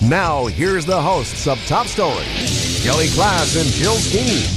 Now, here's the hosts of Top Story, Kelly Klass and Jill Skeen.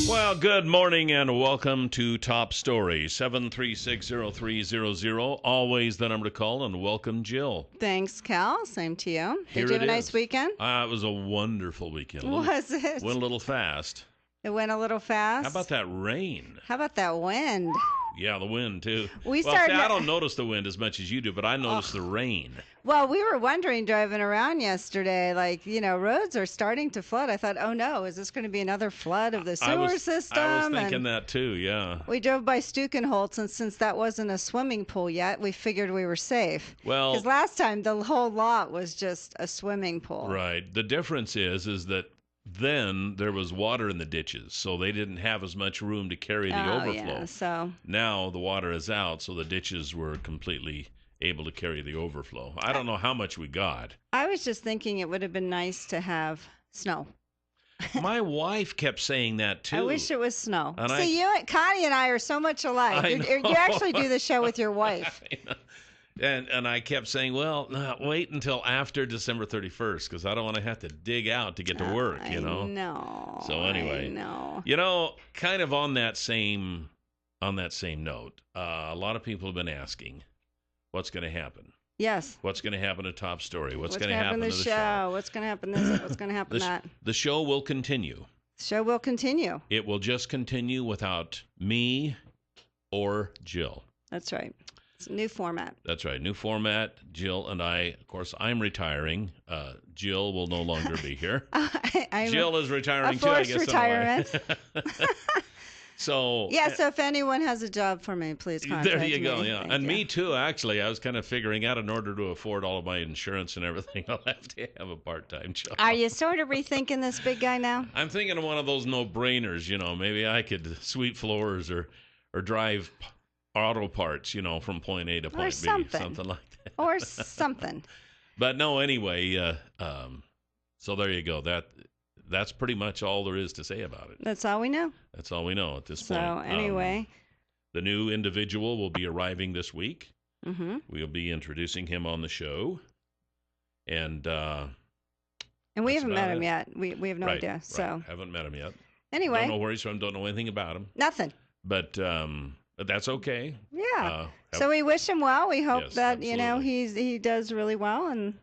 Well, good morning and welcome to Top Story, 7360300. Always the number to call, and welcome, Jill. Thanks, Cal. Same to you. Here Did you have it a nice is. weekend? It was a wonderful weekend. Was it? Went a little fast. It went a little fast. How about that rain? How about that wind? Yeah, the wind, too. We well, started- see, I don't notice the wind as much as you do, but I notice the rain. Well, we were wondering driving around yesterday, roads are starting to flood. I thought, oh no, is this going to be another flood of the sewer system? I was thinking that too, yeah. We drove by Stukenholtz, and since that wasn't a swimming pool yet, we figured we were safe. Well, because last time the whole lot was just a swimming pool. Right. The difference is that then there was water in the ditches, so they didn't have as much room to carry the overflow. Yeah, so now the water is out, so the ditches were completely able to carry the overflow. I don't know how much we got. I was just thinking it would have been nice to have snow. My wife kept saying that too. I wish it was snow. And See, Connie and I are so much alike. You actually do the show with your wife. And I kept saying, well, wait until after December 31st, because I don't want to have to dig out to get to work, you know? No. So anyway, kind of on that same note, a lot of people have been asking, what's going to happen? Yes. What's going to happen to Top Story? What's going to happen happen to the show? What's going to happen this? What's going to happen that? The show will continue. The show will continue. It will just continue without me or Jill. That's right. It's a new format. That's right. New format. Jill and I, of course, I'm retiring. Jill will no longer be here. Jill is retiring too, I guess. Retirement. So so if anyone has a job for me, please contact me. There you go. Yeah, Thank and you. me too. Actually, I was kind of figuring out, in order to afford all of my insurance and everything, I'll have to have a part-time job. Are you sort of rethinking this big guy now? I'm thinking of one of those no-brainers. Maybe I could sweep floors or drive auto parts, from point A to point B, something like that. Or something. But no, anyway, so there you go. That's pretty much all there is to say about it. That's all we know. That's all we know at this point. So anyway. The new individual will be arriving this week. Mm-hmm. We'll be introducing him on the show. And we haven't met him yet. We have no idea. Right. So haven't met him yet. Anyway. Don't know where he's from. Don't know anything about him. Nothing. But that's okay. Yeah. So we wish him well. We hope that absolutely. he does really well in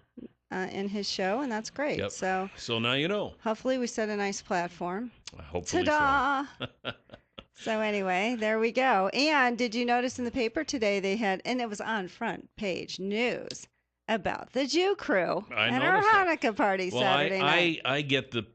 his show, and that's great. Yep. So now you know. Hopefully we set a nice platform. Hopefully Ta-da! so. So anyway, there we go. And did you notice in the paper today they had, and it was on front page news, about the Jew crew and our Hanukkah party Saturday night. I get the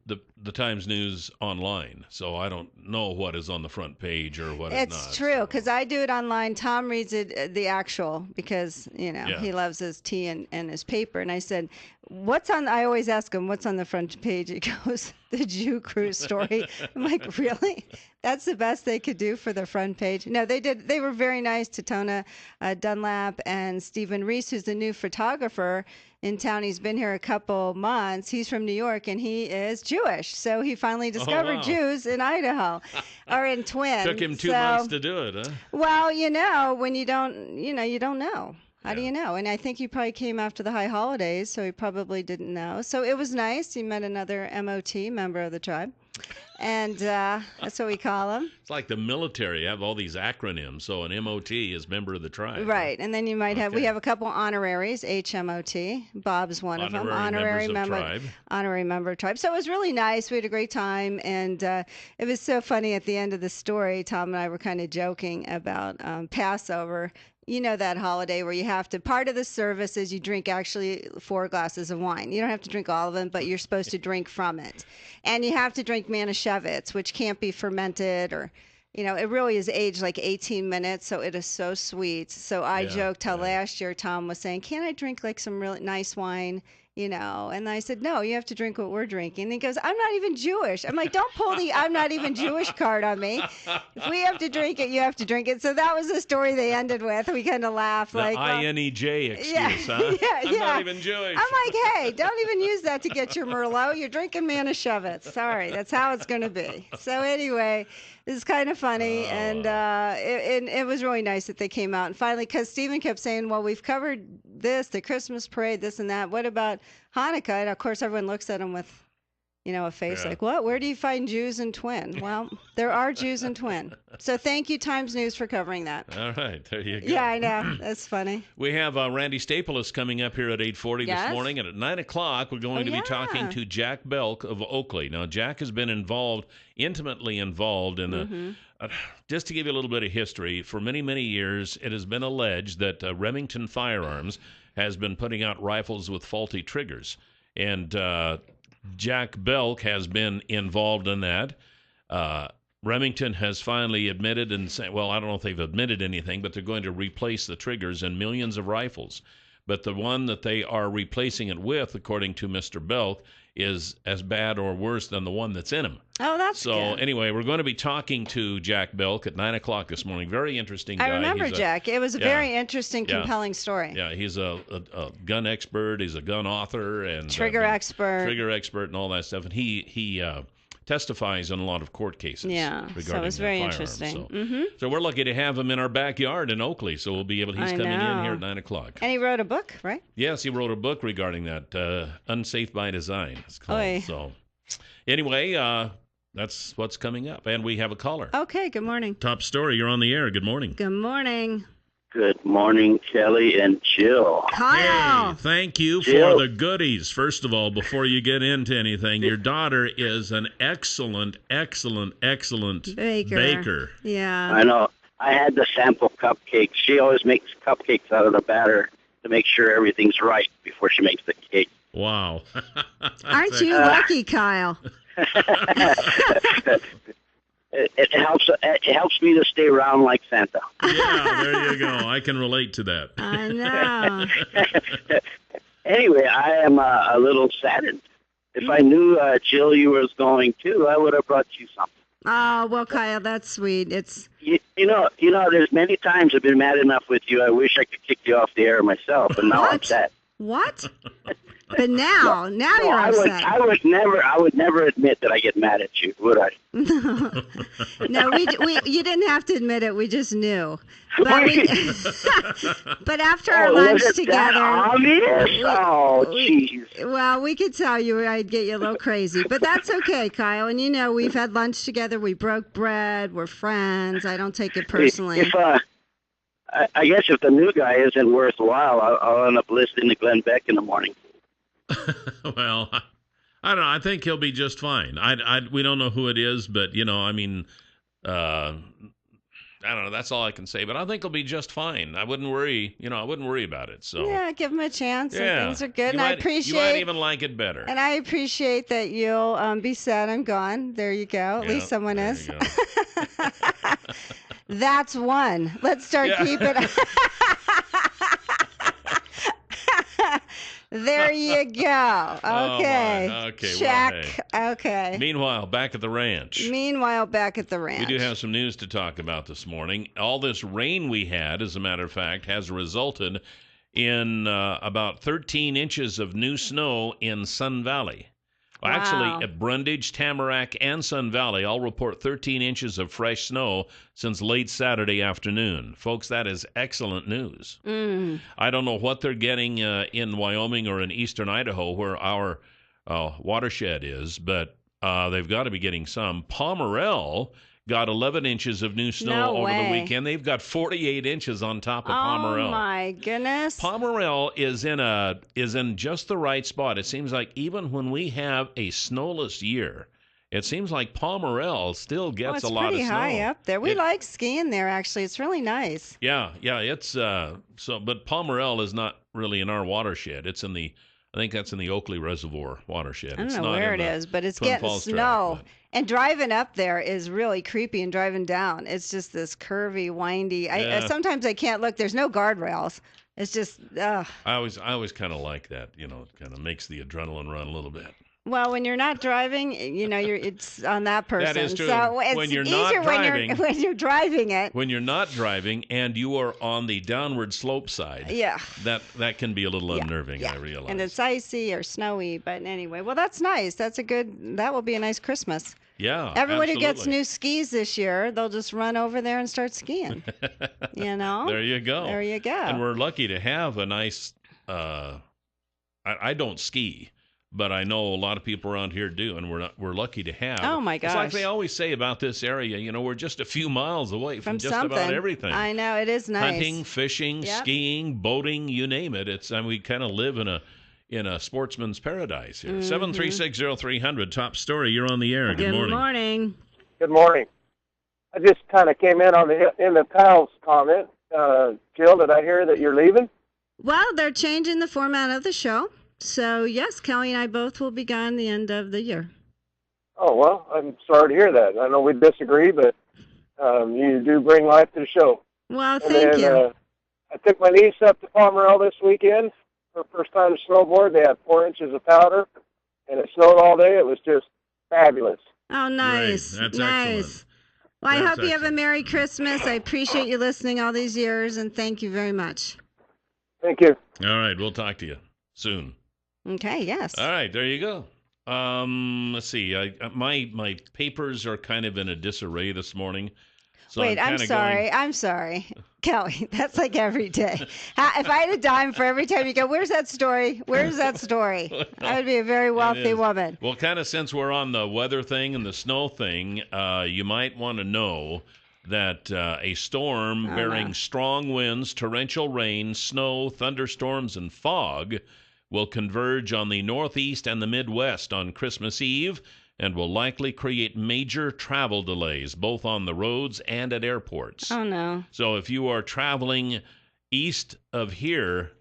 Times News online, so I don't know what is on the front page or what is not. It's true, because I do it online. Tom reads it, the actual, because, he loves his tea and his paper. And I said, I always ask him, what's on the front page? He goes, the Jew crew story. I'm like, really? That's the best they could do for the front page? No, they did. They were very nice to Tona Dunlap and Stephen Reese, who's the new photographer in town. He's been here a couple months. He's from New York, and he is Jewish. So he finally discovered Jews in Idaho, or in Twin. Took him 2 months to do it, huh? Well, when you don't, you don't know. How do you know? And I think he probably came after the high holidays, so he probably didn't know. So it was nice. He met another MOT, member of the tribe. And that's what we call them. It's like the military. You have all these acronyms. So an MOT is member of the tribe. Right. And then you might have, we have a couple honoraries, HMOT. Bob's one of them. Honorary member of tribe. So it was really nice. We had a great time. And it was so funny at the end of the story. Tom and I were kind of joking about Passover. You know that holiday where you have to, part of the service is you drink actually 4 glasses of wine. You don't have to drink all of them, but you're supposed to drink from it. And you have to drink Manischewitz, which can't be fermented or, it really is aged like 18 minutes, so it is so sweet. So I joked how last year Tom was saying, can't I drink like some really nice wine? And I said, no, you have to drink what we're drinking. And he goes, I'm not even Jewish. I'm like, don't pull the I'm not even Jewish card on me. If we have to drink it, you have to drink it. So that was the story they ended with. We kind of laughed. The INEJ excuse, huh? I'm not even Jewish. I'm like, hey, don't even use that to get your Merlot. You're drinking Manischewitz. Sorry, that's how it's going to be. So anyway, it's kind of funny, and it was really nice that they came out. And finally, because Stephen kept saying, well, we've covered this, the Christmas parade, this and that. What about Hanukkah? And of course, everyone looks at them with, a face like, what? Where do you find Jews in Twin? Well, there are Jews in Twin. So thank you, Times News, for covering that. All right, there you go. Yeah, I know. That's funny. We have Randy Staples coming up here at 8:40 this morning, and at 9 o'clock, we're going to be talking to Jack Belk of Oakley. Now, Jack has been intimately involved in just to give you a little bit of history, for many, many years, it has been alleged that Remington Firearms has been putting out rifles with faulty triggers. And Jack Belk has been involved in that. Remington has finally admitted and said, well, I don't know if they've admitted anything, but they're going to replace the triggers in millions of rifles. But the one that they are replacing it with, according to Mr. Belk, is as bad or worse than the one that's in them. Oh, that's good. So anyway, we're going to be talking to Jack Belk at 9 o'clock this morning. Very interesting guy. I remember Jack. It was a very interesting, compelling story. Yeah, he's a gun expert. He's a gun author and trigger expert and all that stuff. And he testifies in a lot of court cases. Yeah, so it was very interesting. So we're lucky to have him in our backyard in Oakley. So we'll be able. He's coming in here at 9 o'clock. And he wrote a book, right? Yes, he wrote a book regarding that. Unsafe by Design, it's called. Oy. So anyway, that's what's coming up. And we have a caller. Okay, good morning. Top story, you're on the air. Good morning. Good morning. Good morning, Kelly and Jill. Hi. Hey, thank you for the goodies. First of all, before you get into anything, your daughter is an excellent baker. Yeah. I know. I had the sample cupcakes. She always makes cupcakes out of the batter to make sure everything's right before she makes the cake. Wow. Aren't you lucky, Kyle? It helps me to stay around like Santa. Yeah, there you go. I can relate to that. I know. Anyway, I am a little saddened. If I knew, Jill, you was going too, I would have brought you something. Oh, well, Kyle, that's sweet. It's you know. There's many times I've been mad enough with you. I wish I could kick you off the air myself, and now I'm sad. What? But now you're upset. I would never admit that I get mad at you, would I? No, you didn't have to admit it. We just knew. But, but after our lunch together, jeez. Well, we could tell you I'd get you a little crazy, but that's okay, Kyle. And we've had lunch together. We broke bread. We're friends. I don't take it personally. I guess if the new guy isn't worthwhile, I'll end up listening to Glenn Beck in the morning. Well, I don't know. I think he'll be just fine. We don't know who it is, but I don't know. That's all I can say. But I think he'll be just fine. I wouldn't worry. I wouldn't worry about it. So yeah, give him a chance. Yeah, and things are good. I appreciate. You might even like it better. And I appreciate that you'll be sad I'm gone. There you go. At least someone is. That's one. Let's start keeping. There you go. Okay. Okay. Check. Well, hey. Okay. Meanwhile, back at the ranch. We do have some news to talk about this morning. All this rain we had, as a matter of fact, has resulted in about 13 inches of new snow in Sun Valley. Well, wow. Actually, at Brundage, Tamarack, and Sun Valley, all report 13 inches of fresh snow since late Saturday afternoon. Folks, that is excellent news. I don't know what they're getting in Wyoming or in eastern Idaho, where our watershed is, but they've got to be getting some. Pomerel got 11 inches of new snow over the weekend. They've got 48 inches on top of Pomerel. Oh my goodness! Pomerel is in just the right spot. It seems like even when we have a snowless year, it seems like Pomerel still gets a lot of snow. It's pretty high up there. We like skiing there. Actually, it's really nice. Yeah. It's but Pomerel is not really in our watershed. It's in I think that's in the Oakley Reservoir watershed. I don't know where it is, but it's getting snow. And driving up there is really creepy, and driving down, it's just this curvy, windy. Sometimes I can't look. There's no guardrails. It's just, ugh. I always kind of like that. It kind of makes the adrenaline run a little bit. Well, when you're not driving, it's on that person. That is true. So it's when you're easier not driving, when you're driving it. When you're not driving and you are on the downward slope side, that can be a little unnerving. I realize. And it's icy or snowy, but anyway, well, that's nice. That will be a nice Christmas. Yeah, everybody who gets new skis this year, they'll just run over there and start skiing. There you go. There you go. And we're lucky to have a nice I don't ski, but I know a lot of people around here do, and we're lucky to have. Oh my gosh! It's like they always say about this area. We're just a few miles away from just something. About everything. I know, it is nice. Hunting, fishing, skiing, boating, you name it. We kind of live in a sportsman's paradise here. 7360300, top story. You're on the air. Good morning. Good morning. Good morning. I just kind of came in on the Powell's comment. Jill, did I hear that you're leaving? Well, they're changing the format of the show. So, yes, Kelly and I both will be gone the end of the year. Oh, well, I'm sorry to hear that. I know we disagree, but you do bring life to the show. Well, thank you. I took my niece up to Pomerelle this weekend. Her first time to snowboard. They had 4 inches of powder, and it snowed all day. It was just fabulous. Oh, nice. Great. That's nice. Excellent. Well, I hope you have a Merry Christmas. I appreciate you listening all these years, and thank you very much. Thank you. All right, we'll talk to you soon. Okay, yes. All right, there you go. Let's see. My papers are kind of in a disarray this morning. So Wait, I'm sorry. Kelly, that's like every day. If I had a dime for every time you go, where's that story? Where's that story? Well, I would be a very wealthy woman. Well, kind of since we're on the weather thing and the snow thing, you might want to know that a storm bearing strong winds, torrential rain, snow, thunderstorms, and fog will converge on the Northeast and the Midwest on Christmas Eve and will likely create major travel delays, both on the roads and at airports. Oh, no. So if you are traveling east of here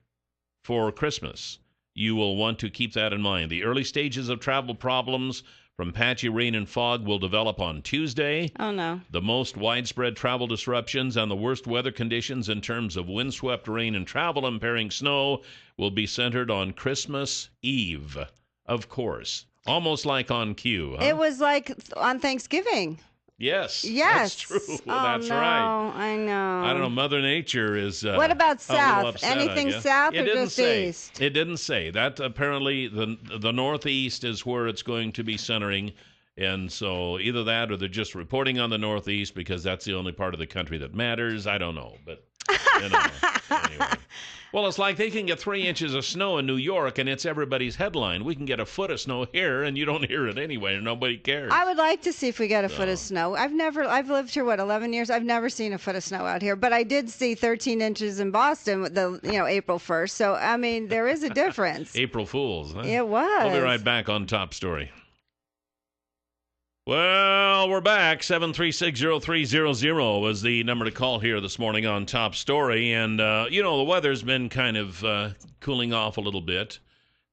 for Christmas, you will want to keep that in mind. The early stages of travel problems from patchy rain and fog will develop on Tuesday. Oh, no. The most widespread travel disruptions and the worst weather conditions in terms of windswept rain and travel impairing snow will be centered on Christmas Eve, of course. Almost like on cue, huh? It was like on Thanksgiving. Yes. Yes. That's true. Oh, That's no, right. I know. I don't know. Mother Nature is. What about south? Upset, anything south or just east? It didn't say. That apparently the Northeast is where it's going to be centering. And so either that or they're just reporting on the Northeast because that's the only part of the country that matters. I don't know. But anyway. Well, it's like they can get 3 inches of snow in New York, and it's everybody's headline. We can get a foot of snow here, and you don't hear it anyway, and nobody cares. I would like to see if we got a foot of snow. I've lived here, 11 years? I've never seen a foot of snow out here, but I did see 13 inches in Boston, April 1st. So, I mean, there is a difference. April Fools, huh? It was. We'll be right back on Top Story. Well, we're back. 7360300 was the number to call here this morning on Top Story. And, the weather's been kind of cooling off a little bit.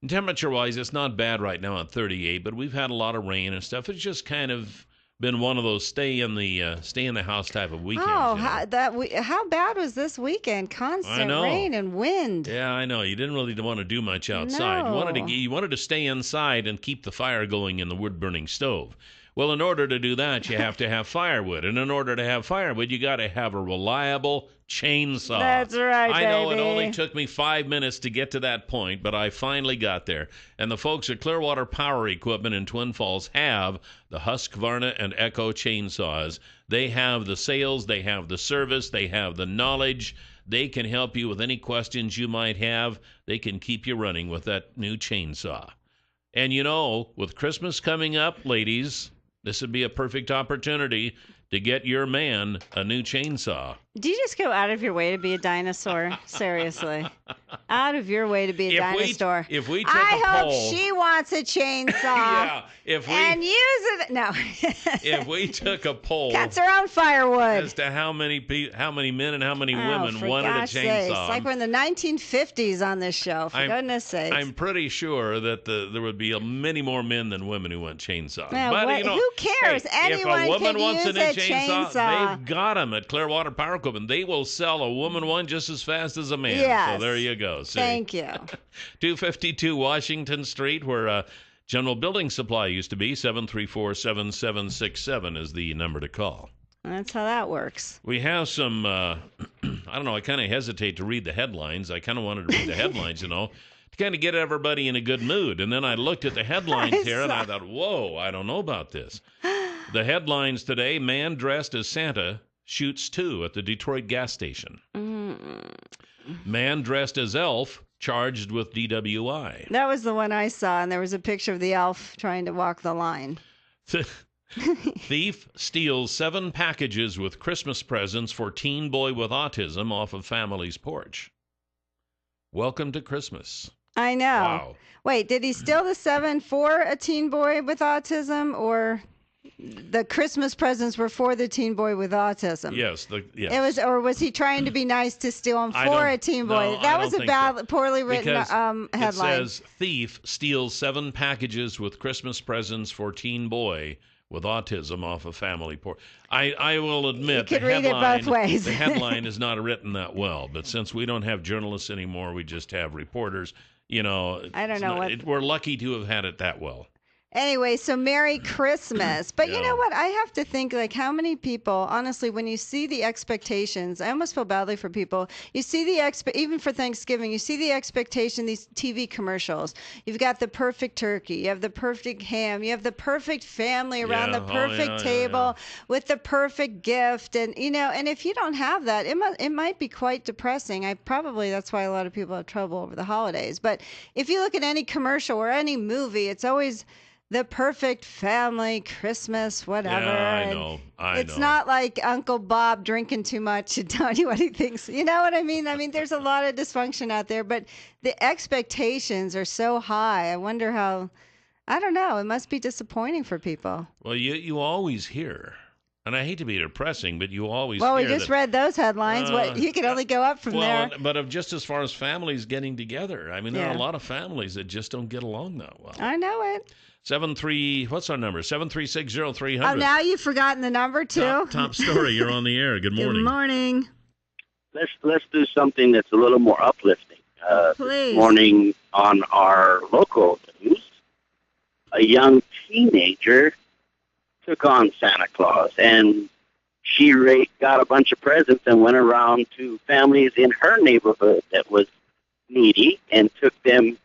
Temperature-wise, it's not bad right now at 38, but we've had a lot of rain and stuff. It's just kind of been one of those stay in the house type of weekends. Oh, how bad was this weekend? Constant rain and wind. Yeah, I know. You didn't really want to do much outside. No. You wanted to stay inside and keep the fire going in the wood-burning stove. Well, in order to do that, you have to have firewood. And in order to have firewood, you got to have a reliable chainsaw. That's right, I know baby. it only took me 5 minutes to get to that point, but I finally got there. And the folks at Clearwater Power Equipment in Twin Falls have the Husqvarna and Echo chainsaws. They have the sales, they have the service, they have the knowledge. They can help you with any questions you might have. They can keep you running with that new chainsaw. And with Christmas coming up, ladies, this would be a perfect opportunity to get your man a new chainsaw. Do you just go out of your way to be a dinosaur? Seriously. Out of your way to be a dinosaur. If we took I a poll, hope she wants a chainsaw. Yeah, and use it. No. If we took a poll. Cuts her own firewood. As to how many men and how many women wanted a chainsaw. Sakes. It's like we're in the 1950s on this show, for goodness sakes. I'm pretty sure that there would be many more men than women who want chainsaws. Man, but who cares? Hey, Anyone if a woman can wants use a new chainsaw, they've got them at Clearwater Power Equipment. They will sell a woman one just as fast as a man. Yes. So there you go. See? Thank you. 252 Washington Street, where General Building Supply used to be. 734-7767 is the number to call. That's how that works. We have some, I don't know, I kind of hesitate to read the headlines. I kind of wanted to read the headlines, to kind of get everybody in a good mood. And then I looked at the headlines here, and I thought, whoa, I don't know about this. The headlines today, man dressed as Santa shoots two at the Detroit gas station. Man dressed as Elf charged with DWI. That was the one I saw, and there was a picture of the elf trying to walk the line. Thief steals 7 packages with Christmas presents for teen boy with autism off of family's porch. Welcome to Christmas. I know. Wow. Wait, did he steal the 7 for a teen boy with autism, or the Christmas presents were for the teen boy with autism? Yes. Yes. It was, or was he trying to be nice to steal them for a teen boy? No, that was a poorly written headline. It says thief steals 7 packages with Christmas presents for teen boy with autism off a family porch. I will admit you could read it both ways. The headline is not written that well, but since we don't have journalists anymore, we just have reporters. You know, I don't know we're lucky to have had it that well. Anyway, so Merry Christmas. But you know what? I have to think, like, how many people, honestly, when you see the expectations, I almost feel badly for people. You see the even for Thanksgiving, you see the expectation, these TV commercials. You've got the perfect turkey. You have the perfect ham. You have the perfect family around the perfect table with the perfect gift. And, you know, and if you don't have that, it might be quite depressing. That's why a lot of people have trouble over the holidays. But if you look at any commercial or any movie, it's always the perfect family, Christmas, whatever. Yeah, I know. It's not like Uncle Bob drinking too much and telling you what he thinks. You know what I mean? I mean, there's a lot of dysfunction out there, but the expectations are so high. I wonder how, I don't know, it must be disappointing for people. Well, you always hear, and I hate to be depressing, but you always hear we just read those headlines. You can only go up from there. But just as far as families getting together, I mean, there are a lot of families that just don't get along that well. I know it. What's our number? 7360300. Oh, now you've forgotten the number too? Top story. You're on the air. Good morning. Good morning. Let's do something that's a little more uplifting. Please. This morning on our local news, a young teenager took on Santa Claus, and she got a bunch of presents and went around to families in her neighborhood that was needy and took them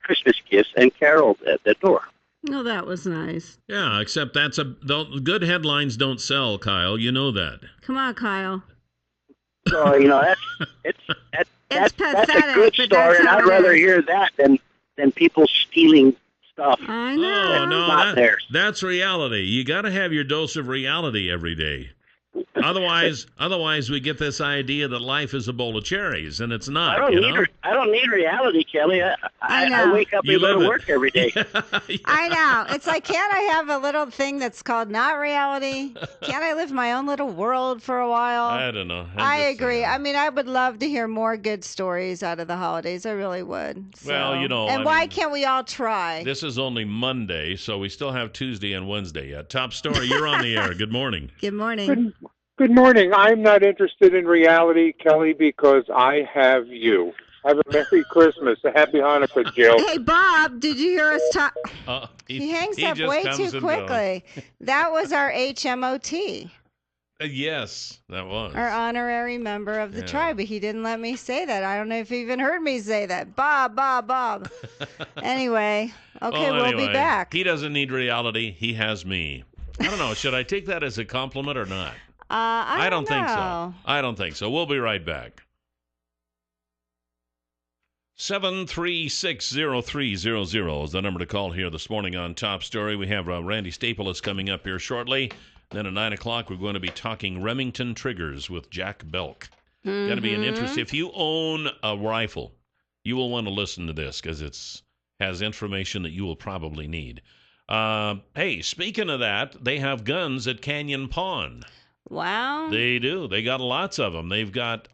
Christmas gifts and caroled at the door. Oh, that was nice. Yeah, except good headlines don't sell, Kyle. You know that. Come on, Kyle. So, you know, that's pathetic, a good story, and I'd rather hear that than people stealing stuff. I know. Oh, no, not theirs. That's reality. You got to have your dose of reality every day. Otherwise, we get this idea that life is a bowl of cherries, and it's not. I don't need reality, Kelly. I wake up and go to work every day. I know. It's like, can't I have a little thing that's called not reality? Can't I live my own little world for a while? I don't know. I agree. I mean, I would love to hear more good stories out of the holidays. I really would. So. Well, you know. And why can't we all try? This is only Monday, so we still have Tuesday and Wednesday yet. Top story. You're on the air. Good morning. Good morning. Good morning. I'm not interested in reality, Kelly, because I have you. Have a Merry Christmas, a Happy Hanukkah, Jill. Hey, Bob, did you hear us talk? He hangs up way too quickly. That was our HMOT. Yes, that was. Our honorary member of the tribe, but he didn't let me say that. I don't know if he even heard me say that. Bob. Anyway, we'll be back. He doesn't need reality. He has me. I don't know. Should I take that as a compliment or not? I don't think so. I don't think so. We'll be right back. 7360300 is the number to call here this morning on Top Story. We have Randy Staples coming up here shortly. Then at 9 o'clock, we're going to be talking Remington triggers with Jack Belk. Going to be an interest. If you own a rifle, you will want to listen to this because it has information that you will probably need. Hey, speaking of that, they have guns at Canyon Pond. Wow. They do. They got lots of them. They've got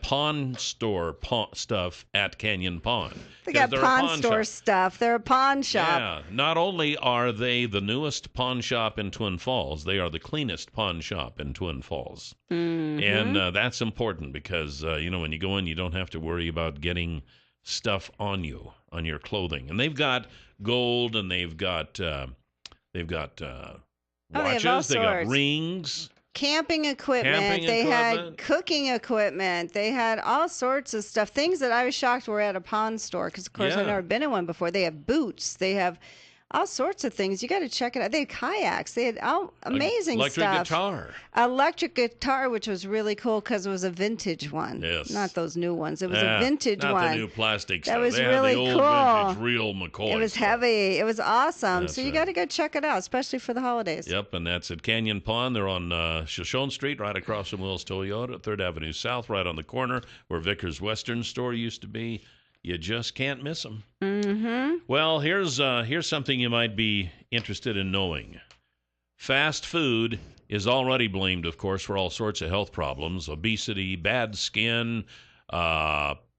pawn store stuff at Canyon Pond. They got pawn store stuff. They're a pawn shop. Yeah. Not only are they the newest pawn shop in Twin Falls, they are the cleanest pawn shop in Twin Falls. Mm-hmm. And that's important because when you go in, you don't have to worry about getting stuff on you, on your clothing. And they've got gold, and they've got watches, they got rings, camping equipment, they had cooking equipment, they had all sorts of stuff, things that I was shocked were at a pawn store because, of course, I've never been in one before. They have boots, they have all sorts of things. You got to check it out. They had kayaks. They had amazing electric stuff. Electric guitar, which was really cool because it was a vintage one. Yes. Not those new ones. It was a vintage not one. Not the new plastic stuff. That was they really had the old cool. Vintage, real McCoy It was stuff. heavy. It was awesome. That's so you right. got to go check it out, especially for the holidays. Yep, and that's at Canyon Pond. They're on Shoshone Street, right across from Will's Toyota, 3rd Avenue South, right on the corner where Vickers Western Store used to be. You just can't miss them. Mm-hmm. Well, here's something you might be interested in knowing. Fast food is already blamed, of course, for all sorts of health problems, obesity, bad skin,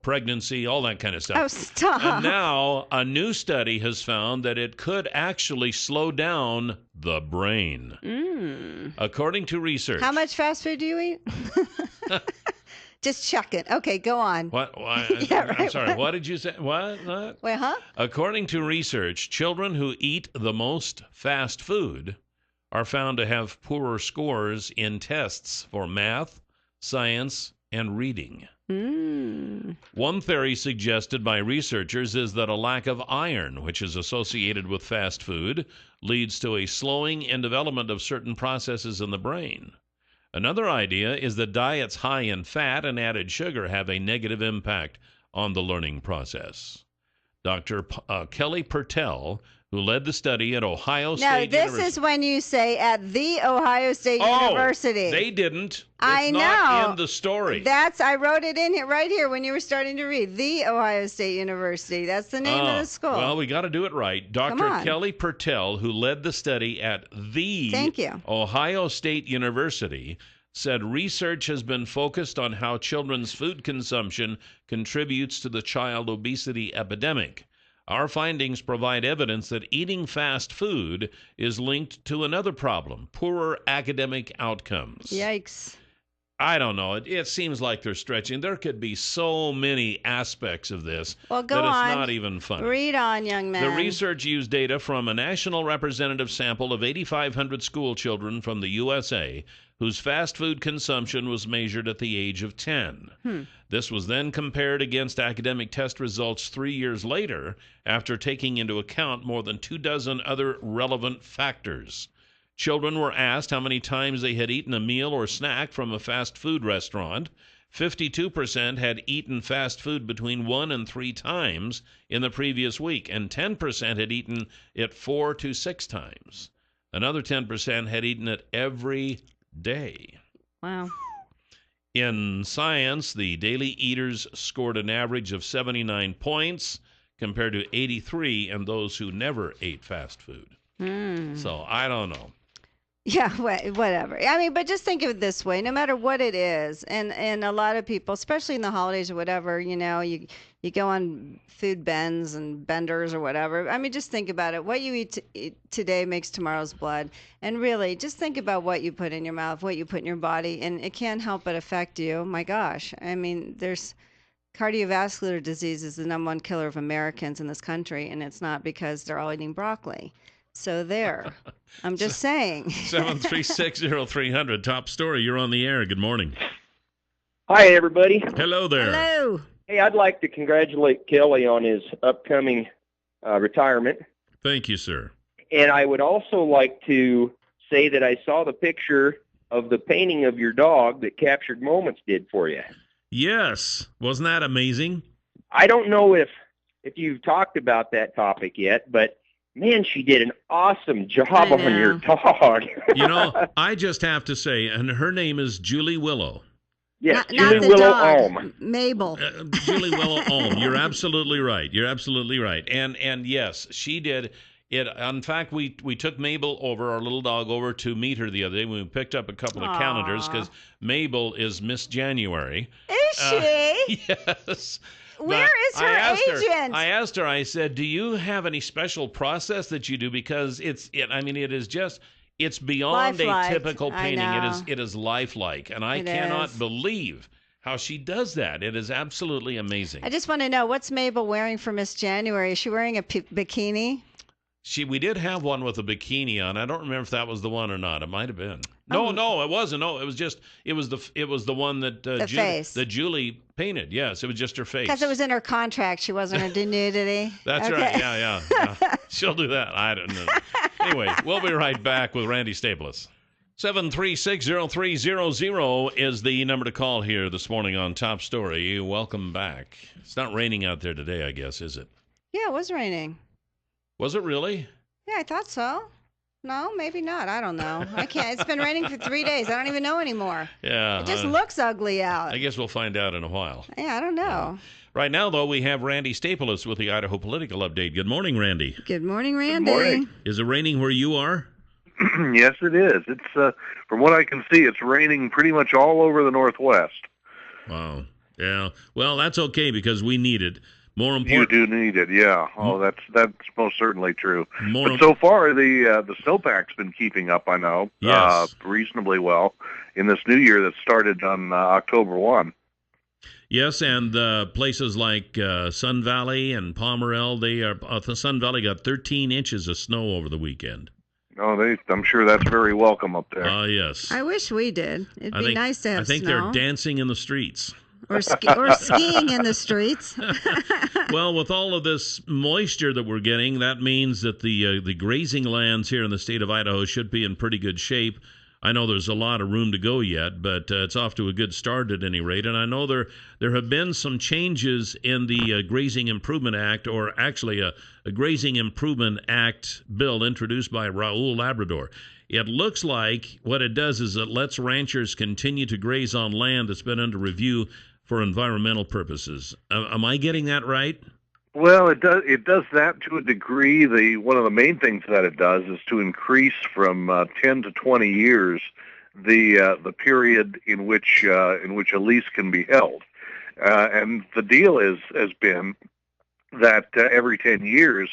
pregnancy, all that kind of stuff. Oh, stop. And now a new study has found that it could actually slow down the brain. According to research. How much fast food do you eat? Just check it. Okay, go on. What? Yeah, right. I'm sorry. What did you say? What? Wait, huh? According to research, children who eat the most fast food are found to have poorer scores in tests for math, science, and reading. One theory suggested by researchers is that a lack of iron, which is associated with fast food, leads to a slowing in development of certain processes in the brain. Another idea is that diets high in fat and added sugar have a negative impact on the learning process. Dr. Kelly Pertel, who led the study at Ohio State University. Now, this is when you say at the Ohio State University. They didn't. It's I know. not in the story. I wrote it in here, right here, when you were starting to read. The Ohio State University. That's the name of the school. Well, we got to do it right. Dr. Kelly Pertel, who led the study at the Ohio State University, said research has been focused on how children's food consumption contributes to the child obesity epidemic. Our findings provide evidence that eating fast food is linked to another problem, poorer academic outcomes. Yikes. I don't know. It seems like they're stretching. There could be so many aspects of this that it's not even funny. Read on, young man. The research used data from a national representative sample of 8,500 school children from the USA whose fast food consumption was measured at the age of 10. This was then compared against academic test results 3 years later after taking into account more than 24 other relevant factors. Children were asked how many times they had eaten a meal or snack from a fast food restaurant. 52% had eaten fast food between 1 and 3 times in the previous week, and 10% had eaten it 4 to 6 times. Another 10% had eaten it every day. Wow. In science, the daily eaters scored an average of 79 points compared to 83 in those who never ate fast food. So I don't know. Yeah, whatever. I mean, but just think of it this way: no matter what it is, and a lot of people, especially in the holidays or whatever, you go on food bends and benders or whatever. I mean, just think about it. What you eat today makes tomorrow's blood, and really, just think about what you put in your mouth, what you put in your body, and it can't help but affect you. My gosh, I mean, there's cardiovascular disease is the #1 killer of Americans in this country, and it's not because they're all eating broccoli. So there. I'm just saying. 7360300, top story. You're on the air. Good morning. Hi, everybody. Hello there. Hello. Hey, I'd like to congratulate Kelly on his upcoming retirement. Thank you, sir. And I would also like to say that I saw the picture of the painting of your dog that Captured Moments did for you. Yes. Wasn't that amazing? I don't know if you've talked about that topic yet, but man, she did an awesome job on your dog. I just have to say, and her name is Julie Willow. Yes, not Julie Willow Ohm. Mabel. Julie Willow Ohm. You're absolutely right. You're absolutely right. And yes, she did it. In fact, we took Mabel over, our little dog, over to meet her the other day when we picked up a couple of calendars because Mabel is Miss January. Is she? Yes. Where is her agent? I asked her, I said, do you have any special process that you do? Because it's beyond a typical painting. It is lifelike. And I cannot believe how she does that. It is absolutely amazing. I just want to know, what's Mabel wearing for Miss January? Is she wearing a bikini? We did have one with a bikini on. I don't remember if that was the one or not. It might have been. No, it wasn't. No, it was the one that face that Julie painted. Yes, it was just her face. Because it was in her contract. She wasn't a nudity. That's okay. right. Yeah. She'll do that. I don't know. Anyway, we'll be right back with Randy Staples. 7360300 is the number to call here this morning on Top Story. Welcome back. It's not raining out there today, I guess, is it? Yeah, it was raining. Was it really? Yeah, I thought so. No, maybe not. I don't know. I can't. It's been raining for 3 days. I don't even know anymore. Yeah. It just looks ugly out. I guess we'll find out in a while. Yeah, I don't know. Yeah. Right now, though, we have Randy Staples with the Idaho Political Update. Good morning, Randy. Good morning, Randy. Good morning. Is it raining where you are? Yes, it is. It's from what I can see, it's raining pretty much all over the Northwest. Wow. Yeah. Well, that's okay because we need it. More important, you do need it, yeah. Oh, that's most certainly true. But so far, the snowpack's been keeping up. I know, yes. Reasonably well in this new year that started on October 1. Yes, and places like Sun Valley and Pomerel, the Sun Valley got 13 inches of snow over the weekend. Oh, I'm sure that's very welcome up there. Yes. I wish we did. It'd be nice to have snow. I think they're dancing in the streets. Or skiing in the streets. Well, with all of this moisture that we're getting, that means that the grazing lands here in the state of Idaho should be in pretty good shape. I know there's a lot of room to go yet, but it's off to a good start at any rate. And I know there have been some changes in the Grazing Improvement Act, or actually a Grazing Improvement Act bill introduced by Raul Labrador. It looks like what it does is it lets ranchers continue to graze on land that's been under review for environmental purposes. Am I getting that right? Well, it does that to a degree. One of the main things that it does is to increase from 10 to 20 years the period in which a lease can be held. And the deal has been that every 10 years,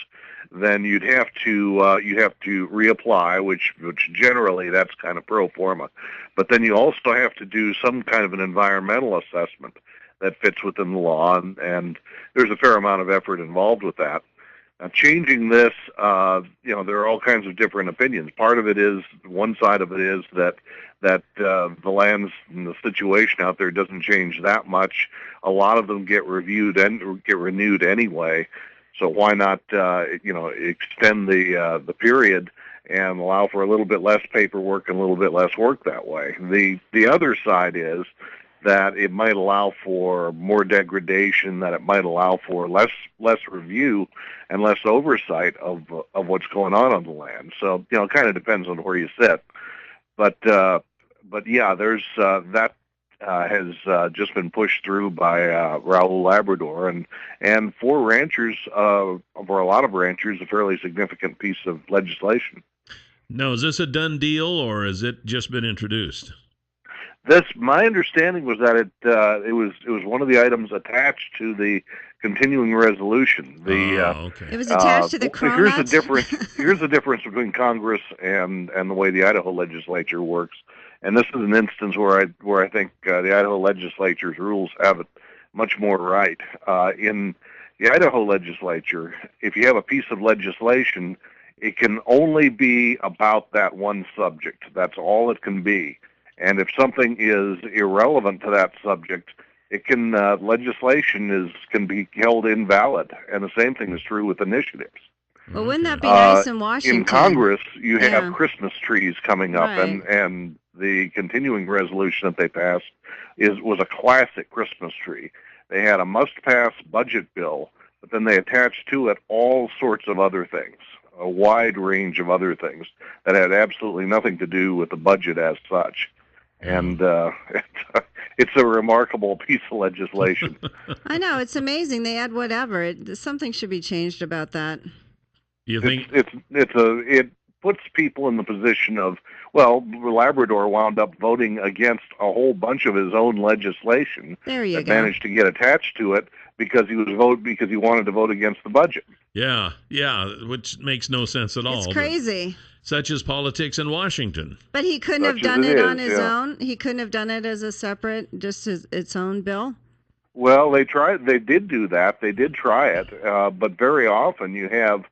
then you'd have to reapply, which generally that's kind of pro forma. But then you also have to do some kind of an environmental assessment that fits within the law, and there's a fair amount of effort involved with that. Now, changing this, there are all kinds of different opinions. Part of it is, one side of it is that the lands and the situation out there doesn't change that much. A lot of them get reviewed and get renewed anyway. So why not, extend the period and allow for a little bit less paperwork and a little bit less work that way? The other side is that it might allow for more degradation, that it might allow for less review and less oversight of what's going on the land. So it kind of depends on where you sit. But yeah, there's that. Has just been pushed through by Raul Labrador, and for ranchers, for a lot of ranchers, a fairly significant piece of legislation. Now, is this a done deal, or has it just been introduced? My understanding was that it was one of the items attached to the continuing resolution. Okay. It was attached to the Cronut. Here's the difference between Congress and the way the Idaho legislature works. And this is an instance where I think the Idaho legislature's rules have it much more right. In the Idaho legislature, if you have a piece of legislation, it can only be about that one subject. That's all it can be. And if something is irrelevant to that subject, it can legislation can be held invalid. And the same thing is true with initiatives. Well, wouldn't that be nice in Washington? In Congress, you have Christmas trees coming up, right. and the continuing resolution that they passed was a classic Christmas tree. They had a must-pass budget bill, but then they attached to it all sorts of other things, a wide range of other things that had absolutely nothing to do with the budget as such. And it's a remarkable piece of legislation. I know, it's amazing. They add whatever. Something should be changed about that. You think it puts people in the position of, well, Labrador wound up voting against a whole bunch of his own legislation that managed to get attached to it because he wanted to vote against the budget. Yeah, which makes no sense at all. It's crazy. Such as politics in Washington. But he couldn't have done it on his own. He couldn't have done it as a separate, just its own bill. Well, they tried. They did do that. They did try it, but very often you have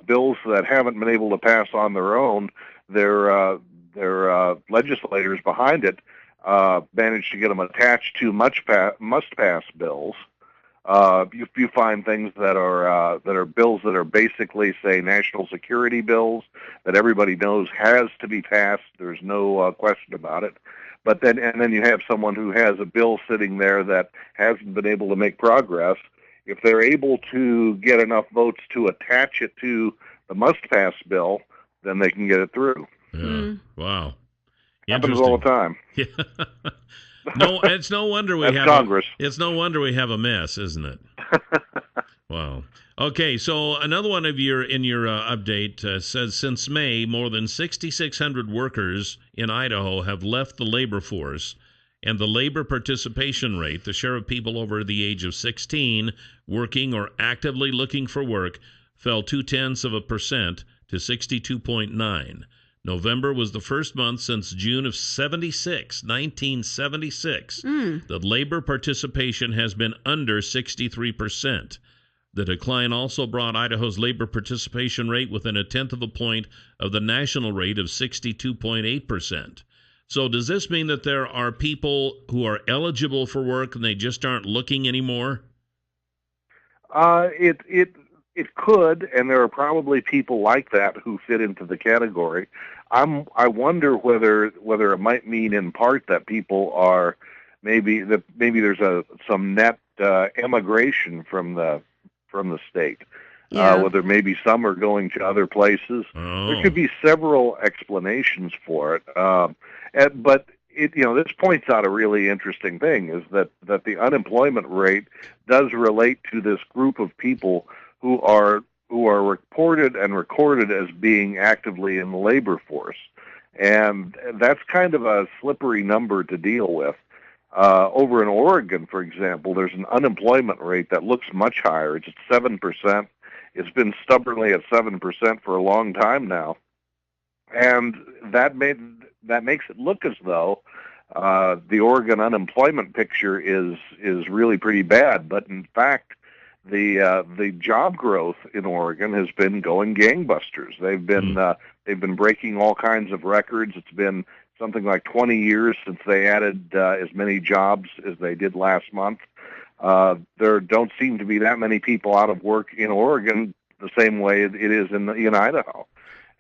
bills that haven't been able to pass on their own. They're legislators behind it managed to get them attached to must-pass bills. You find things that are bills that are basically, say, national security bills that everybody knows has to be passed. There's no question about it. But then you have someone who has a bill sitting there that hasn't been able to make progress. If they're able to get enough votes to attach it to the must-pass bill, then they can get it through. Yeah. Wow. Happens all the time. Yeah. No, it's no wonder we have Congress. It's no wonder we have a mess, isn't it? Wow. Okay, so another one of your update says since May, more than 6,600 workers in Idaho have left the labor force, and the labor participation rate, the share of people over the age of 16 working or actively looking for work, fell 0.2% to 62.9. November was the first month since June of 1976, that labor participation has been under 63%. The decline also brought Idaho's labor participation rate within 1/10 of a point of the national rate of 62.8%. So does this mean that there are people who are eligible for work and they just aren't looking anymore? It could, and there are probably people like that who fit into the category. I wonder whether it might mean in part that people are maybe there's some net emigration from the state. Yeah. Whether maybe some are going to other places. Oh. There could be several explanations for it. But this points out a really interesting thing, is that the unemployment rate does relate to this group of people who are reported and recorded as being actively in the labor force. And that's kind of a slippery number to deal with. Over in Oregon, for example, there's an unemployment rate that looks much higher. It's at 7%. It's been stubbornly at 7% for a long time now. And that makes it look as though the Oregon unemployment picture is really pretty bad. But in fact, the job growth in Oregon has been going gangbusters. They've been breaking all kinds of records. It's been something like 20 years since they added as many jobs as they did last month. There don't seem to be that many people out of work in Oregon the same way it is in Idaho.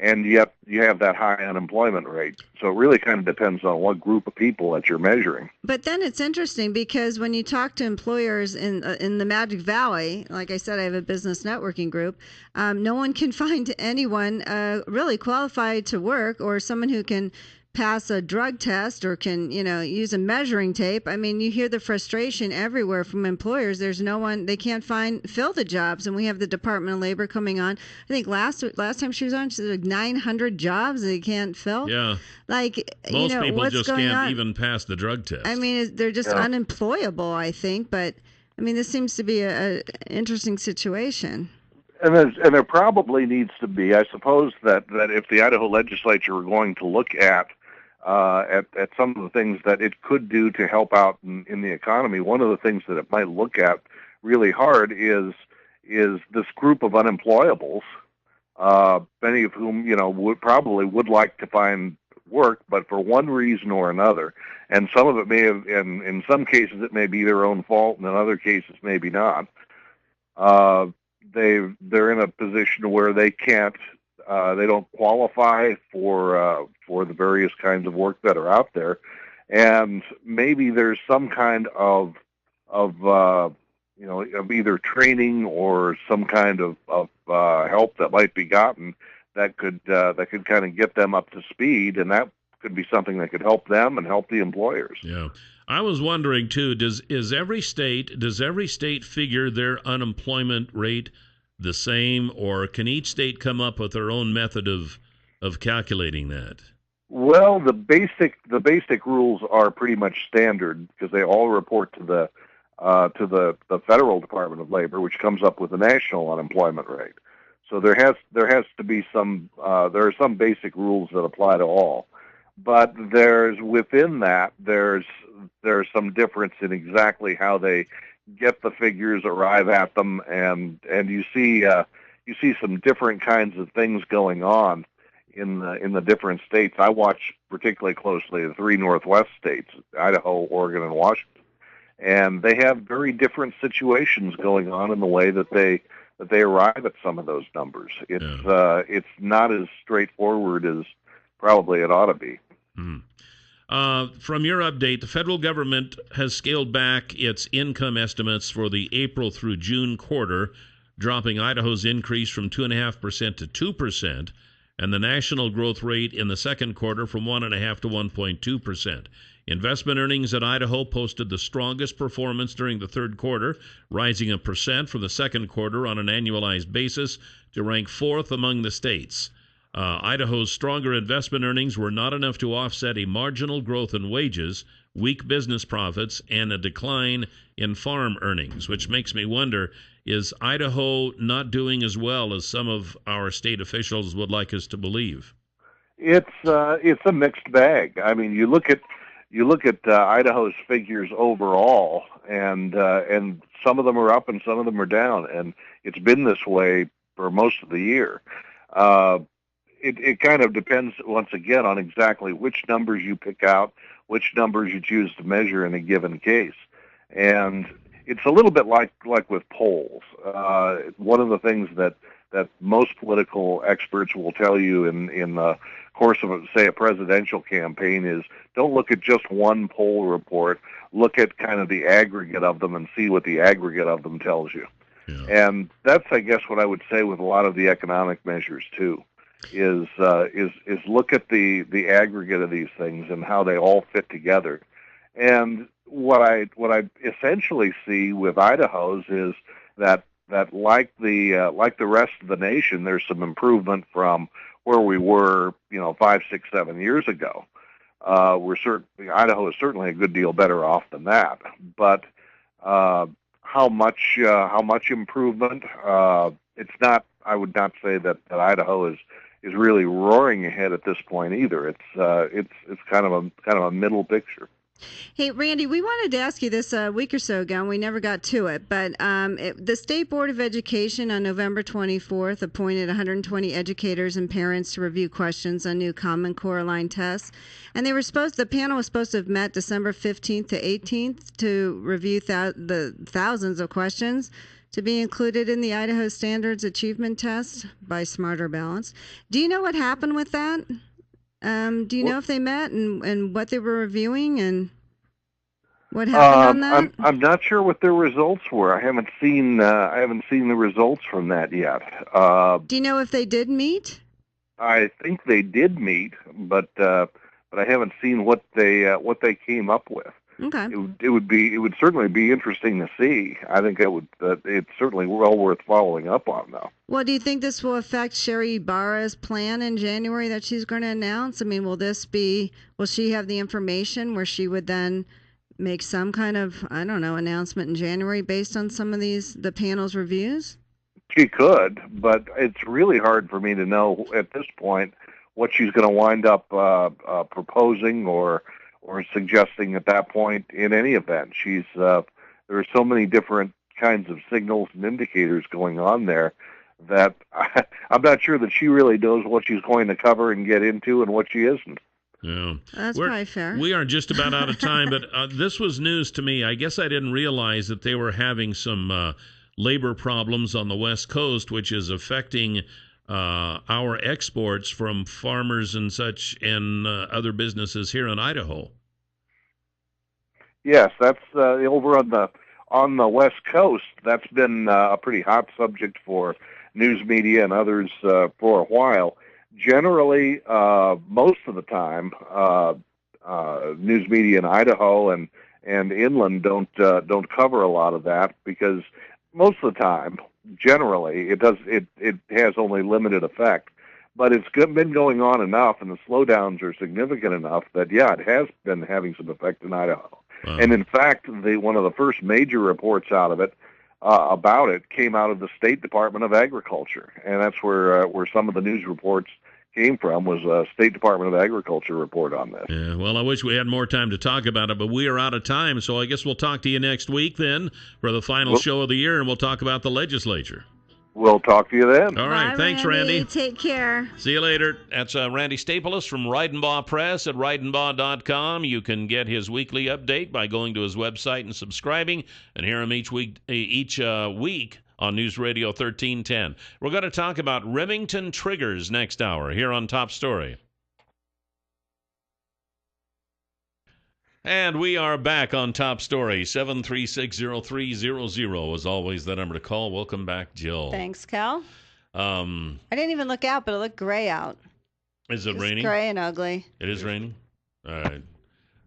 And yet you have that high unemployment rate. So it really kind of depends on what group of people that you're measuring. But then it's interesting because when you talk to employers in the Magic Valley, like I said, I have a business networking group, no one can find anyone really qualified to work, or someone who can pass a drug test or can, use a measuring tape. I mean, you hear the frustration everywhere from employers. There's no one, they can't fill the jobs. And we have the Department of Labor coming on. I think last time she was on, she said like 900 jobs they can't fill. Yeah. Like, most people what's just going can't on? even pass the drug test. I mean, they're just unemployable, I think. But, I mean, this seems to be an interesting situation. And there probably needs to be, I suppose, that if the Idaho legislature were going to look at some of the things that it could do to help out in the economy, one of the things that it might look at really hard is this group of unemployables, many of whom would like to find work, but for one reason or another, and some of it may have, in some cases it may be their own fault, and in other cases maybe not. They're in a position where they can't. They don't qualify for the various kinds of work that are out there, and maybe there's some kind of either training or some kind of help that might be gotten that could kind of get them up to speed, and that could be something that could help them and help the employers. Yeah. I was wondering too, does every state figure their unemployment rate the same, or can each state come up with their own method of calculating that? Well, the basic rules are pretty much standard because they all report to the Federal Department of Labor, which comes up with the national unemployment rate. So there has to be some there are some basic rules that apply to all, but within that there's some difference in exactly how they get the figures, arrive at them, and you see some different kinds of things going on in the different states. I watch particularly closely the three Northwest states, Idaho, Oregon, and Washington, and they have very different situations going on in the way that they arrive at some of those numbers. It's not as straightforward as probably it ought to be. From your update, the federal government has scaled back its income estimates for the April through June quarter, dropping Idaho's increase from 2.5% to 2%, and the national growth rate in the second quarter from 1.5% to 1.2%. Investment earnings at Idaho posted the strongest performance during the third quarter, rising 1% from the second quarter on an annualized basis to rank fourth among the states. Idaho's stronger investment earnings were not enough to offset a marginal growth in wages, weak business profits, and a decline in farm earnings, which makes me wonder, is Idaho not doing as well as some of our state officials would like us to believe? It's a mixed bag. I mean, you look at Idaho's figures overall, and some of them are up and some of them are down, and it's been this way for most of the year. It kind of depends, once again, on exactly which numbers you pick out, which numbers you choose to measure in a given case. And it's a little bit like with polls. One of the things that most political experts will tell you in the course of, say, a presidential campaign is don't look at just one poll report. Look at kind of the aggregate of them and see what the aggregate of them tells you. Yeah. And that's, I guess, what I would say with a lot of the economic measures, too. Is look at the aggregate of these things and how they all fit together. And what I essentially see with Idaho's is that like the rest of the nation, there's some improvement from where we were, 5, 6, 7 years ago. Idaho is certainly a good deal better off than that. But how much improvement? It's not. I would not say that Idaho is really roaring ahead at this point either. It's kind of a middle picture. Hey, Randy, we wanted to ask you this a week or so ago, and we never got to it, but the State Board of Education on November 24th appointed 120 educators and parents to review questions on new Common Core Line tests, and the panel was supposed to have met December 15th to 18th to review the thousands of questions to be included in the Idaho Standards Achievement Test by Smarter Balance. Do you know what happened with that? Do you know if they met and what they were reviewing and what happened on that? I'm not sure what their results were. I haven't seen the results from that yet. Do you know if they did meet? I think they did meet, but I haven't seen what they came up with. Okay. It would certainly be interesting to see. I think it's certainly well worth following up on, though. Well, do you think this will affect Sherry Barra's plan in January that she's going to announce? I mean, will she have the information where she would then make some kind of, announcement in January based on some of the panel's reviews? She could, but it's really hard for me to know at this point what she's going to wind up proposing or suggesting at that point in any event. There are so many different kinds of signals and indicators going on there that I'm not sure that she really knows what she's going to cover and get into and what she isn't. Yeah. That's probably fair. We are just about out of time, but this was news to me. I guess I didn't realize that they were having some labor problems on the West Coast, which is affecting our exports from farmers and such and other businesses here in Idaho. Yes, that's over on the West Coast. That's been a pretty hot subject for news media and others for a while. Generally, most of the time, news media in Idaho and inland don't cover a lot of that because most of the time, generally, it has only limited effect. But it's been going on enough, and the slowdowns are significant enough that it has been having some effect in Idaho. Wow. And in fact, one of the first major reports out of it about it came out of the State Department of Agriculture, and that's where some of the news reports came from, was a State Department of Agriculture report on this. Yeah, well, I wish we had more time to talk about it, but we are out of time, so I guess we'll talk to you next week then for the final show of the year, and we'll talk about the legislature. We'll talk to you then. All right. Bye, Thanks, Randy. Take care. See you later. That's Randy Staples from Reidenbaugh Press at Reidenbaugh.com. You can get his weekly update by going to his website and subscribing, and hear him each week on News Radio 1310. We're going to talk about Remington triggers next hour here on Top Story. And we are back on Top Story. 7360300 is always the number to call. Welcome back, Jill. Thanks, Cal. I didn't even look out, but it looked gray out. Is it raining? Gray and ugly. It is raining? All right.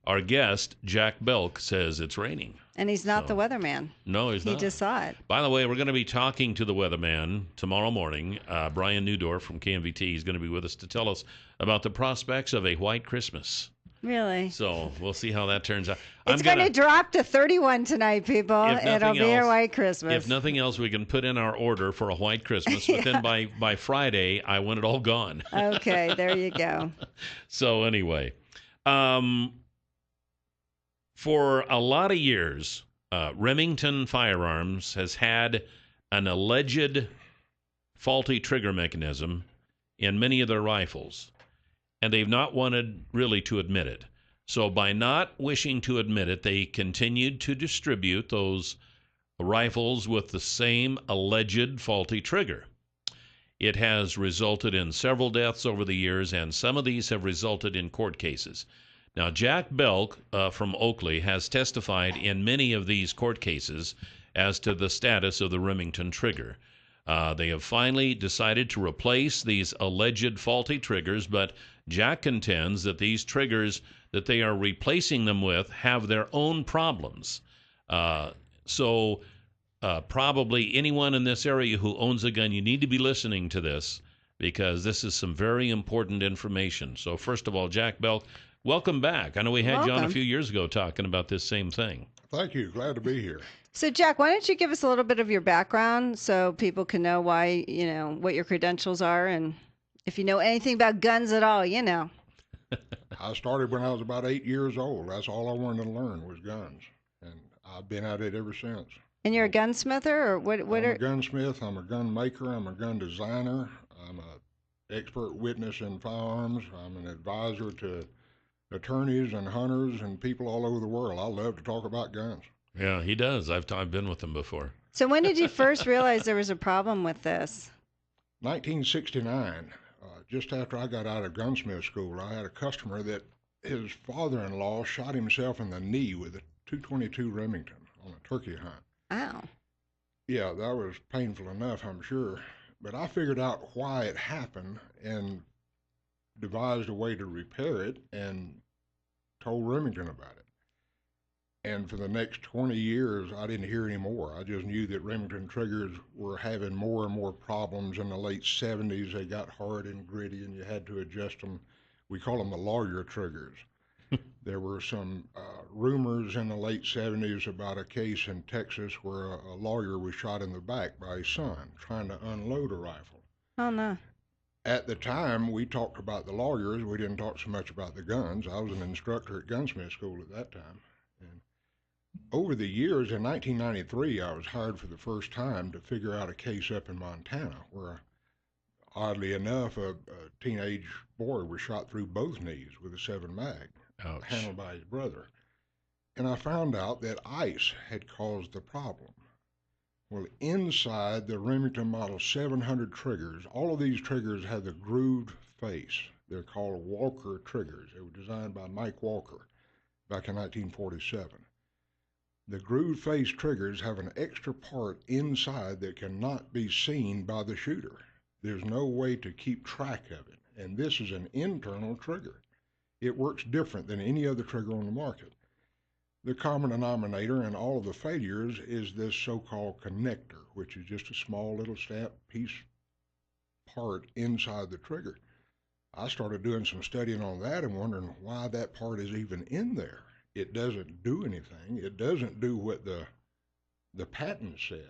Our guest, Jack Belk, says it's raining. And he's not the weatherman. No, he's not. He just saw it. By the way, we're going to be talking to the weatherman tomorrow morning. Brian Newdorf from KMVT is going to be with us to tell us about the prospects of a white Christmas. So we'll see how that turns out. It's going to drop to 31 tonight, people. It'll be a white Christmas. If nothing else, we can put in our order for a white Christmas. But then by Friday, I want it all gone. Okay, there you go. So anyway, for a lot of years, Remington Firearms has had an alleged faulty trigger mechanism in many of their rifles, and they've not wanted really to admit it. So by not wishing to admit it, they continued to distribute those rifles with the same alleged faulty trigger. It has resulted in several deaths over the years, and some of these have resulted in court cases. Now, Jack Belk from Oakley has testified in many of these court cases as to the status of the Remington trigger. They have finally decided to replace these alleged faulty triggers, but Jack contends that these triggers that they are replacing them with have their own problems. So probably anyone in this area who owns a gun, you need to be listening to this, because this is some very important information. So first of all, Jack Belk, welcome back. I know we had you on a few years ago talking about this same thing. Thank you. Glad to be here. So, Jack, why don't you give us a little bit of your background so people can know why, what your credentials are, and if you know anything about guns at all, I started when I was about 8 years old. That's all I wanted to learn was guns, and I've been at it ever since. And you're a gunsmither, or what? I'm a gunsmith. I'm a gun maker. I'm a gun designer. I'm an expert witness in firearms. I'm an advisor to attorneys and hunters and people all over the world. I love to talk about guns. Yeah, he does. I've been with him before. So when did you first realize there was a problem with this? 1969. Just after I got out of gunsmith school, I had a customer that his father-in-law shot himself in the knee with a .222 Remington on a turkey hunt. Wow. Yeah, that was painful enough, I'm sure. But I figured out why it happened and devised a way to repair it and told Remington about it. And for the next 20 years, I didn't hear any more. I just knew that Remington triggers were having more and more problems. In the late 70s, they got hard and gritty, and you had to adjust them. We call them the lawyer triggers. There were some rumors in the late 70s about a case in Texas where a lawyer was shot in the back by his son trying to unload a rifle. Oh, no. At the time, we talked about the lawyers. We didn't talk so much about the guns. I was an instructor at gunsmith school at that time. And over the years, in 1993, I was hired for the first time to figure out a case up in Montana where, oddly enough, a teenage boy was shot through both knees with a 7 mag, handled by his brother. And I found out that ice had caused the problem. Well, inside the Remington Model 700 triggers, all of these triggers have the grooved face. They're called Walker triggers. They were designed by Mike Walker back in 1947. The grooved face triggers have an extra part inside that cannot be seen by the shooter. There's no way to keep track of it, and this is an internal trigger. It works different than any other trigger on the market. The common denominator in all of the failures is this so-called connector, which is just a small little stamp piece part inside the trigger. I started doing some studying on that and wondering why that part is even in there. It doesn't do anything. It doesn't do what the patent says.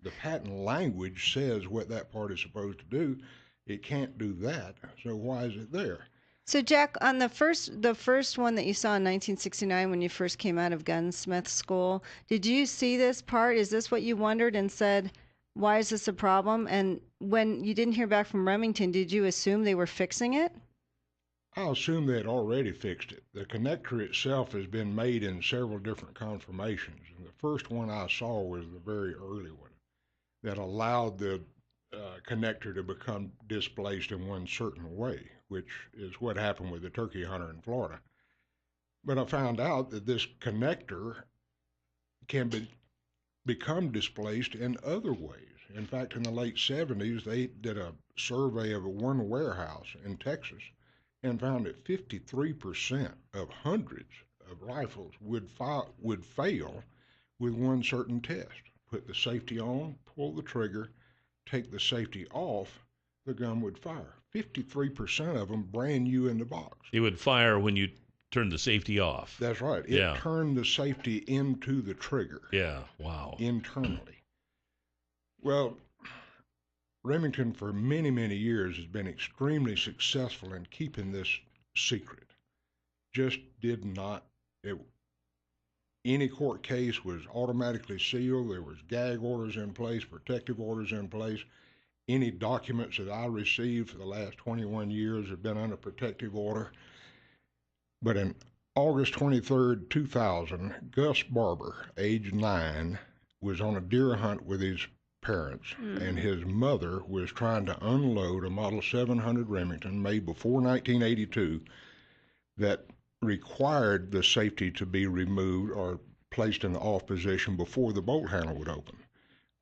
The patent language says what that part is supposed to do. It can't do that, so why is it there? So, Jack, on the first one that you saw in 1969 when you first came out of gunsmith school, did you see this part? Is this what you wondered and said, Why is this a problem? And when you didn't hear back from Remington, did you assume they were fixing it? I assume they had already fixed it. The connector itself has been made in several different conformations, and the first one I saw was the very early one that allowed the connector to become displaced in one certain way, which is what happened with the turkey hunter in Florida. But I found out that this connector can become displaced in other ways. In fact, in the late 70s, they did a survey of one warehouse in Texas and found that 53% of hundreds of rifles would fail with one certain test. Put the safety on, pull the trigger, take the safety off, the gun would fire. 53% of them brand new in the box. It would fire when you turn the safety off. That's right. It turned the safety into the trigger. Yeah, wow. Internally. Well, Remington for many, many years has been extremely successful in keeping this secret. Just did not, any court case was automatically sealed. There was gag orders in place, protective orders in place. Any documents that I received for the last 21 years have been under protective order. But in August 23rd, 2000, Gus Barber, age 9, was on a deer hunt with his parents, and his mother was trying to unload a Model 700 Remington made before 1982 that required the safety to be removed or placed in the off position before the bolt handle would open.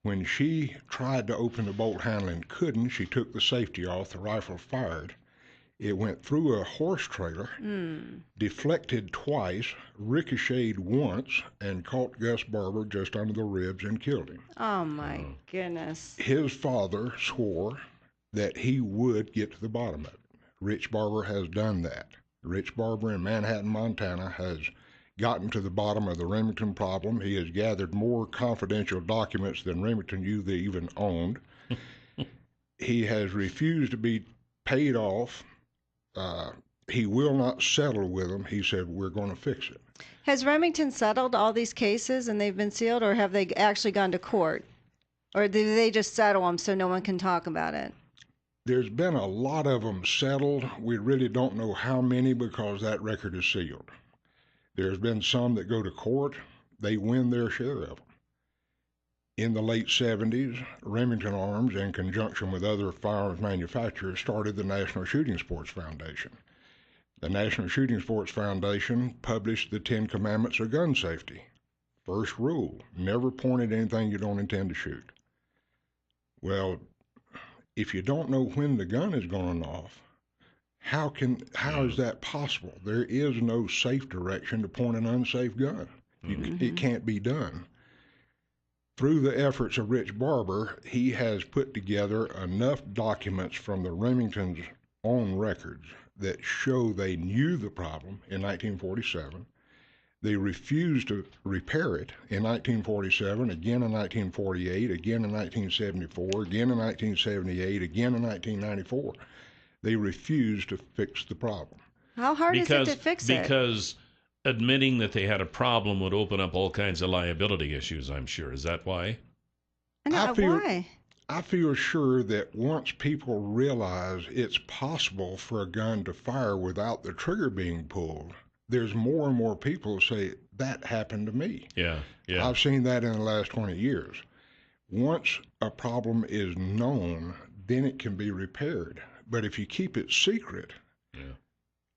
When she tried to open the bolt handle and couldn't, she took the safety off, the rifle fired. It went through a horse trailer, deflected twice, ricocheted once, and caught Gus Barber just under the ribs and killed him. Oh, my goodness. His father swore that he would get to the bottom of it. Rich Barber has done that. Rich Barber in Manhattan, Montana, has gotten to the bottom of the Remington problem. He has gathered more confidential documents than Remington Youth even owned. He has refused to be paid off. He will not settle with them. He said, we're going to fix it. Has Remington settled all these cases and they've been sealed, or have they actually gone to court? Or do they just settle them so no one can talk about it? There's been a lot of them settled. We really don't know how many because that record is sealed. There's been some that go to court. They win their share of them. In the late 70s, Remington Arms, in conjunction with other firearms manufacturers, started the National Shooting Sports Foundation. The National Shooting Sports Foundation published the 10 Commandments of gun safety. First rule, never point at anything you don't intend to shoot. Well, if you don't know when the gun is going off, how is that possible? There is no safe direction to point an unsafe gun. It can't be done. Through the efforts of Rich Barber, he has put together enough documents from the Remington's own records that show they knew the problem in 1947. They refused to repair it in 1947, again in 1948, again in 1974, again in 1978, again in 1994. They refused to fix the problem. How hard is it to fix it? Because admitting that they had a problem would open up all kinds of liability issues, I'm sure. Is that why? Why? I feel sure that once people realize it's possible for a gun to fire without the trigger being pulled, there's more and more people say, that happened to me. Yeah. I've seen that in the last 20 years. Once a problem is known, then it can be repaired. But if you keep it secret,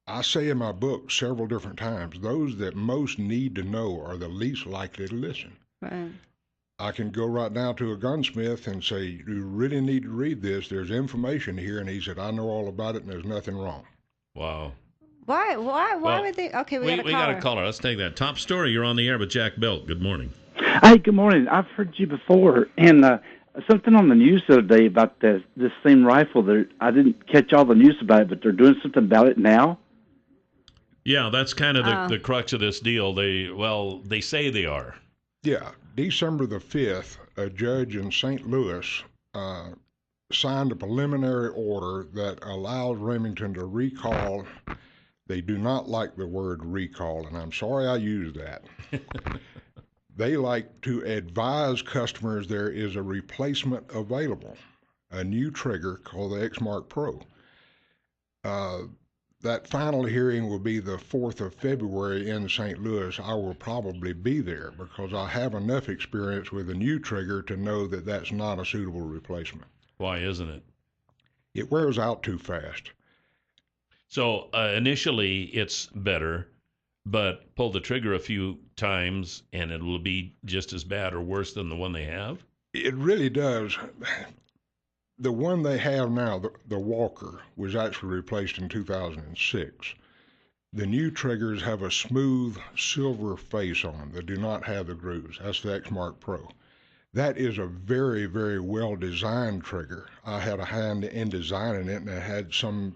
I say in my book several different times, those that most need to know are the least likely to listen. Right. I can go right now to a gunsmith and say, you really need to read this. There's information here. And he said, I know all about it and there's nothing wrong. Wow. Why would they? Okay, we got a caller. Let's take that. Top story. You're on the air with Jack Belk. Good morning. Hi, good morning. I've heard you before, and something on the news the other day about this same rifle. I didn't catch all the news about it, but they're doing something about it now. Yeah, that's kind of the crux of this deal. They say they are. Yeah, December the 5th, a judge in St. Louis signed a preliminary order that allows Remington to recall. They do not like the word recall, and I'm sorry I used that. they like to advise customers there is a replacement available, a new trigger called the X-Mark Pro. That final hearing will be the 4th of February in St. Louis. I will probably be there because I have enough experience with a new trigger to know that that's not a suitable replacement. Why isn't it? It wears out too fast. So initially it's better, but pull the trigger a few times and it will be just as bad or worse than the one they have? It really does. The one they have now, the Walker, was actually replaced in 2006. The new triggers have a smooth silver face on them. They do not have the grooves. That's the X-Mark Pro. That is a very, very well-designed trigger. I had a hand in designing it, and I had some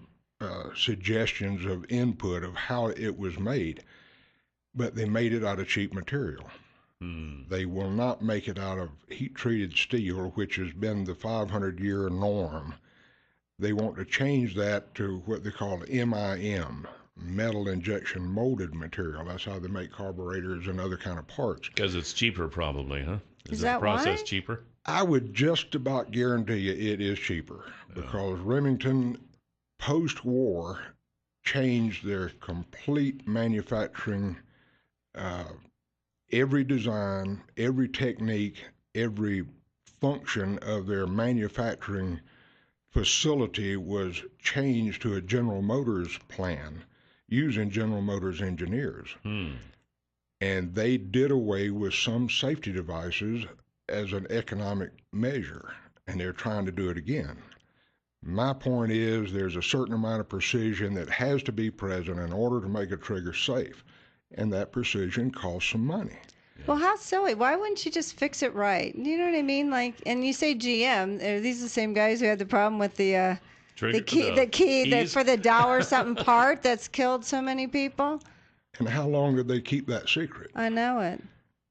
suggestions of input of how it was made. But they made it out of cheap material. They will not make it out of heat-treated steel, which has been the 500-year norm. They want to change that to what they call MIM, metal injection molded material. That's how they make carburetors and other kind of parts. Because it's cheaper, probably, huh? Is that the process why? cheaper? I would just about guarantee you it is cheaper because Remington, post-war, changed their complete manufacturing. Every design, every technique, every function of their manufacturing facility was changed to a General Motors plan using General Motors engineers. And they did away with some safety devices as an economic measure, and they're trying to do it again. My point is there's a certain amount of precision that has to be present in order to make a trigger safe. And that precision costs some money. Well, how silly. Why wouldn't you just fix it right? You know what I mean? Like, and you say GM, are these the same guys who had the problem with the key for the Dow something part that's killed so many people? And how long did they keep that secret? I know it.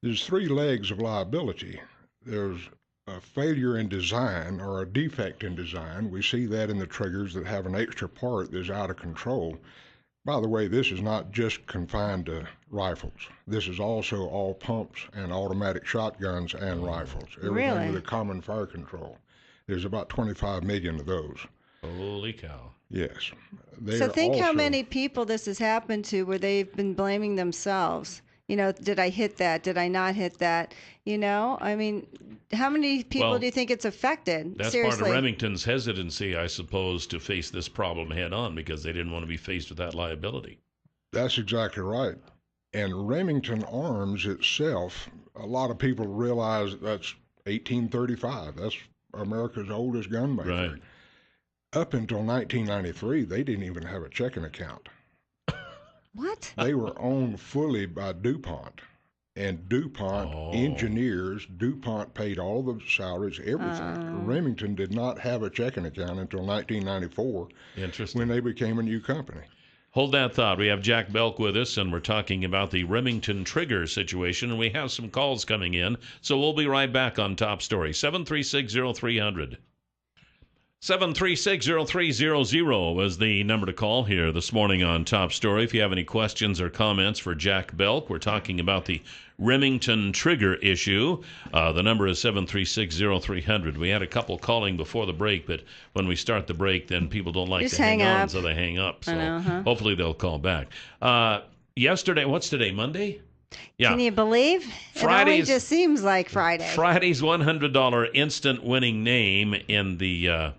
There's 3 legs of liability. There's a failure in design or a defect in design. We see that in the triggers that have an extra part that's out of control. By the way, this is not just confined to rifles. This is also all pumps and automatic shotguns and rifles. Everything with a common fire control. There's about 25 million of those. Holy cow. Yes. So think how many people this has happened to where they've been blaming themselves. You know, did I hit that? Did I not hit that? You know, I mean, how many people do you think it's affected? That's Seriously. part of Remington's hesitancy, I suppose, to face this problem head on because they didn't want to be faced with that liability. That's exactly right. And Remington Arms itself, a lot of people realize that's 1835. That's America's oldest gun maker. Right. Up until 1993, they didn't even have a checking account. What? They were owned fully by DuPont. And DuPont engineers, DuPont paid all the salaries, everything. Remington did not have a checking account until 1994. Interesting. When they became a new company. Hold that thought. We have Jack Belk with us, and we're talking about the Remington trigger situation, and we have some calls coming in, so we'll be right back on Top Story. 736-0300. 736-0300 is the number to call here this morning on Top Story. If you have any questions or comments for Jack Belk, we're talking about the Remington trigger issue. The number is 736-0300. We had a couple calling before the break, but when we start the break, then people don't like to hang on, so they hang up. So hopefully they'll call back. Yesterday, what's today, Monday? Yeah. Can you believe? It only just seems like Friday. Friday's $100 instant winning name in the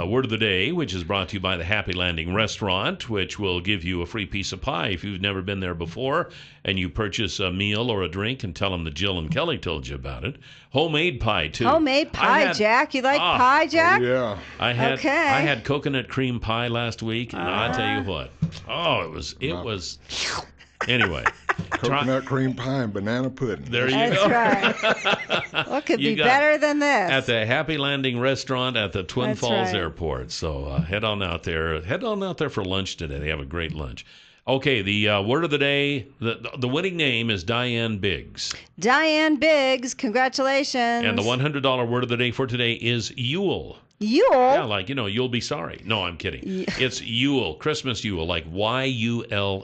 Word of the Day, which is brought to you by the Happy Landing Restaurant, which will give you a free piece of pie if you've never been there before and you purchase a meal or a drink and tell them that Jill and Kelly told you about it. Homemade pie, too. Homemade pie, Jack. You like pie, Jack? Oh, yeah. I had coconut cream pie last week, and I'll tell you what. Oh, it was... Anyway. Coconut cream pie and banana pudding. There you go. That's right. What could be better than this? At the Happy Landing Restaurant at the Twin Falls Airport. So head on out there. Head on out there for lunch today. They have a great lunch. Okay, the word of the day, the winning name is Diane Biggs. Diane Biggs, congratulations. And the $100 word of the day for today is Yule. Yule? Yeah, like, you'll be sorry. No, I'm kidding. It's Yule, Christmas Yule, like Yule.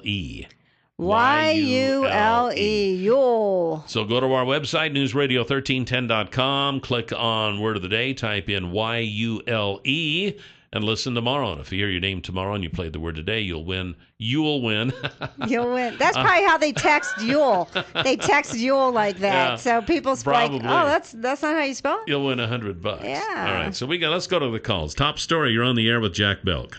Y-U-L-E. Yule. So go to our website, newsradio1310.com, click on Word of the Day, type in Y-U-L-E, and listen tomorrow. And if you hear your name tomorrow and you play the word today, you'll win. You'll win. You'll win. That's probably how they text Yule. They text Yule like that. Yeah, so people's like, oh, that's not how you spell it? You'll win $100. Yeah. All right. So let's go to the calls. Top story. You're on the air with Jack Belk.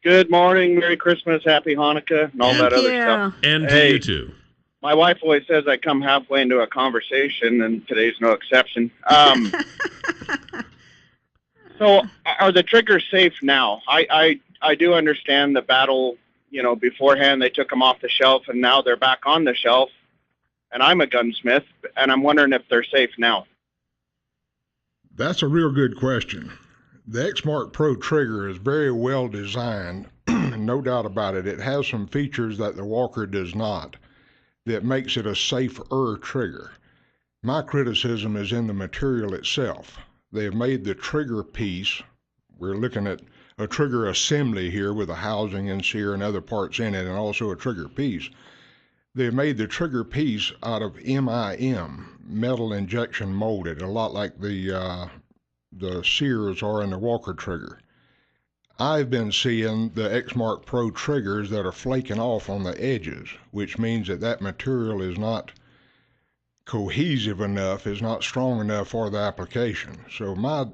Good morning. Merry Christmas. Happy Hanukkah and all that other stuff. And to you too. My wife always says I come halfway into a conversation, and today's no exception. So are the triggers safe now? I do understand the battle, beforehand they took them off the shelf, and now they're back on the shelf. And I'm a gunsmith, and I'm wondering if they're safe now. That's a real good question. The X-Mark Pro trigger is very well designed, no doubt about it. It has some features that the Walker does not that makes it a safer trigger. My criticism is in the material itself. They have made the trigger piece, we're looking at a trigger assembly here with a housing and sear and other parts in it, and also a trigger piece. They've made the trigger piece out of MIM, metal injection molded, a lot like the sears are in the Walker trigger. I've been seeing the X-Mark Pro triggers that are flaking off on the edges, which means that material is not cohesive enough, is not strong enough for the application. So my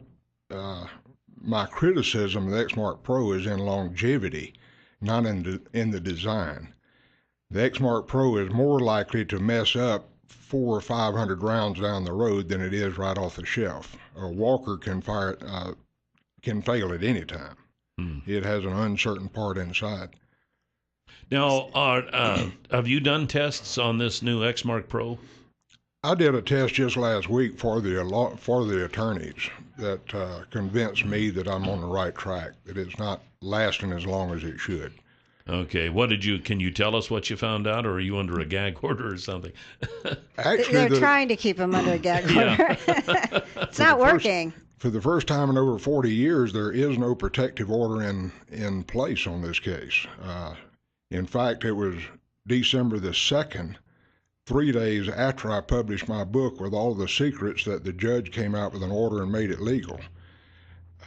criticism of the X-Mark Pro is in longevity, not in the design. The X-Mark Pro is more likely to mess up 400 or 500 rounds down the road than it is right off the shelf. A Walker can fail at any time. It has an uncertain part inside. Now, have you done tests on this new X-Mark Pro? I did a test just last week for the attorneys that convinced me that I'm on the right track, that it's not lasting as long as it should. Okay. Can you tell us what you found out, or are you under a gag order or something? Actually, they're trying to keep them under a gag order. It's not working. For the first time in over 40 years, there is no protective order in place on this case. In fact, it was December the 2nd, 3 days after I published my book with all the secrets, that the judge came out with an order and made it legal.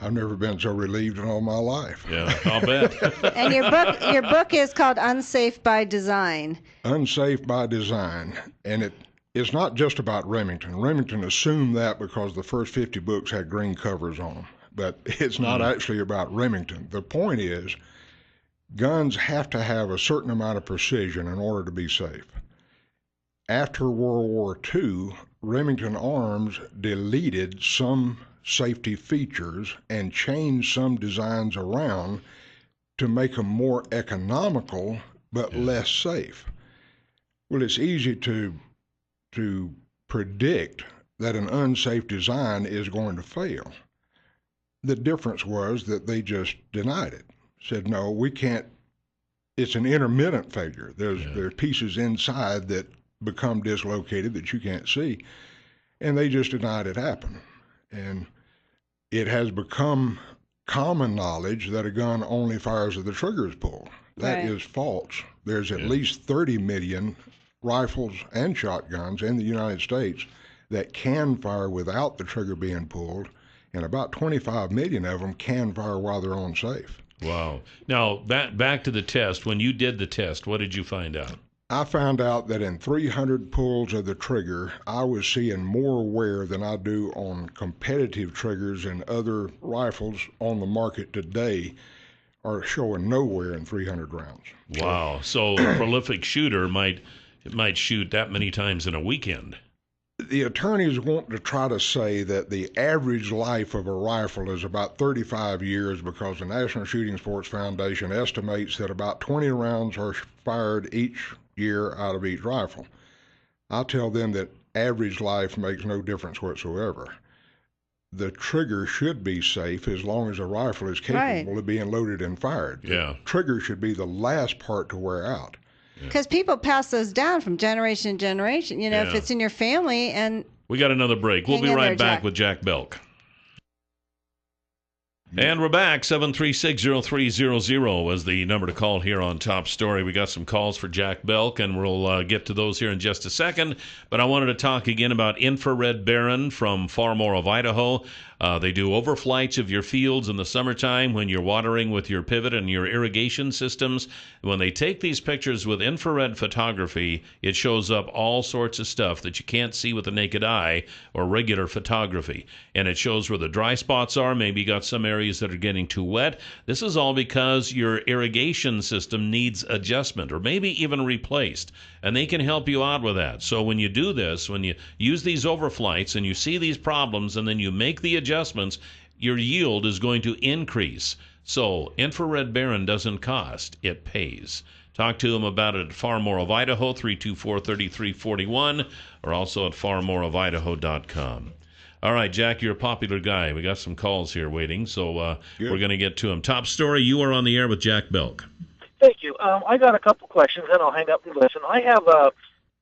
I've never been so relieved in all my life. Yeah, I'll bet. And your book is called Unsafe by Design. Unsafe by Design. And it's not just about Remington. Remington assumed that because the first 50 books had green covers on them. But it's not actually about Remington. The point is, guns have to have a certain amount of precision in order to be safe. After World War II, Remington Arms deleted some safety features and changed some designs around to make them more economical but less safe. Well, it's easy to predict that an unsafe design is going to fail. The difference was that they just denied it, said, no, we can't. It's an intermittent failure. There are pieces inside that become dislocated that you can't see, and they just denied it happened. And it has become common knowledge that a gun only fires if the trigger is pulled. That is false. There's at least 30 million rifles and shotguns in the United States that can fire without the trigger being pulled, and about 25 million of them can fire while they're on safe. Wow. Now, back to the test. When you did the test, what did you find out? I found out that in 300 pulls of the trigger, I was seeing more wear than I do on competitive triggers, and other rifles on the market today are showing no wear in 300 rounds. Wow. So a prolific shooter might shoot that many times in a weekend. The attorneys want to try to say that the average life of a rifle is about 35 years because the National Shooting Sports Foundation estimates that about 20 rounds are fired each year out of each rifle. I tell them that average life makes no difference whatsoever. The trigger should be safe as long as a rifle is capable of being loaded and fired. Yeah. The trigger should be the last part to wear out. Because people pass those down from generation to generation. If it's in your family. And we got another break. We'll be right back with Jack Belk. And we're back. 736-0300 is the number to call here on Top Story. We got some calls for Jack Belk, and we'll get to those here in just a second. But I wanted to talk again about Infrared Baron from Farmore of Idaho. They do overflights of your fields in the summertime when you're watering with your pivot and your irrigation systems. When they take these pictures with infrared photography, it shows up all sorts of stuff that you can't see with the naked eye or regular photography. And it shows where the dry spots are. Maybe you got some areas that are getting too wet. This is all because your irrigation system needs adjustment or maybe even replaced. And they can help you out with that. So when you do this, when you use these overflights and you see these problems and then you make the adjustments, your yield is going to increase. So Infrared Baron doesn't cost, it pays. Talk to them about it at Farmore of Idaho, 324-3341, or also at farmoreofidaho.com. All right, Jack, you're a popular guy. We got some calls here waiting, so we're going to get to them. Top Story, you are on the air with Jack Belk. Thank you. I got a couple questions, then I'll hang up and listen. I have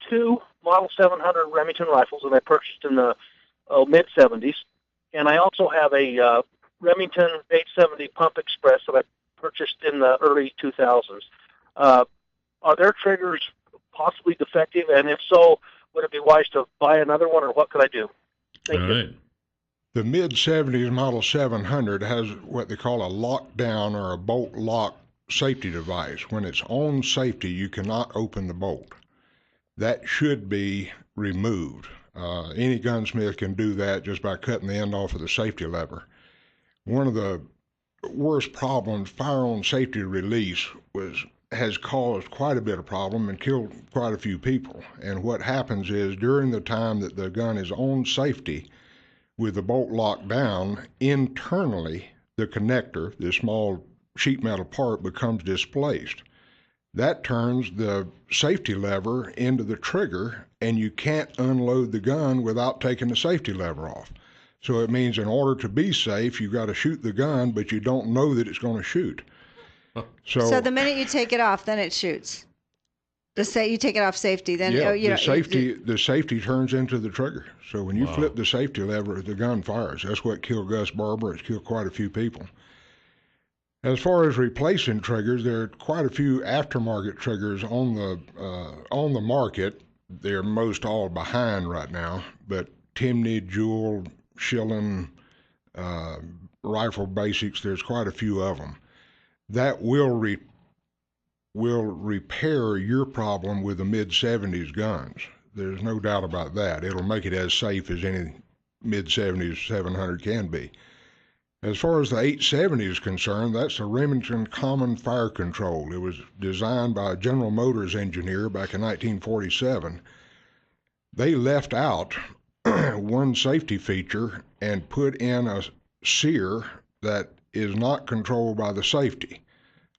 two Model 700 Remington rifles that I purchased in the mid-'70s, and I also have a Remington 870 Pump Express that I purchased in the early 2000s. Are their triggers possibly defective, and if so, would it be wise to buy another one, or what could I do? Thank you. Right. The mid-'70s Model 700 has what they call a lockdown or a bolt lock safety device. When it's on safety, you cannot open the bolt. That should be removed. Any gunsmith can do that just by cutting the end off of the safety lever. One of the worst problems, fire-on safety release, has caused quite a bit of problem and killed quite a few people. And what happens is during the time that the gun is on safety with the bolt locked down, internally the connector, the small sheet metal part, becomes displaced. That turns the safety lever into the trigger, and you can't unload the gun without taking the safety lever off. So it means in order to be safe, you've got to shoot the gun, but you don't know that it's going to shoot. So the minute you take it off, then it shoots. You take it off safety, then the safety turns into the trigger. So when you flip the safety lever, the gun fires. That's what killed Gus Barber. It's killed quite a few people. As far as replacing triggers, there are quite a few aftermarket triggers on the market. They're most all behind right now, but Timney, Jewel, Schilling, Rifle Basics, there's quite a few of them. That will repair your problem with the mid-'70s guns. There's no doubt about that. It'll make it as safe as any mid-'70s 700 can be. As far as the 870 is concerned, that's a Remington Common Fire Control. It was designed by a General Motors engineer back in 1947. They left out one safety feature and put in a sear that is not controlled by the safety.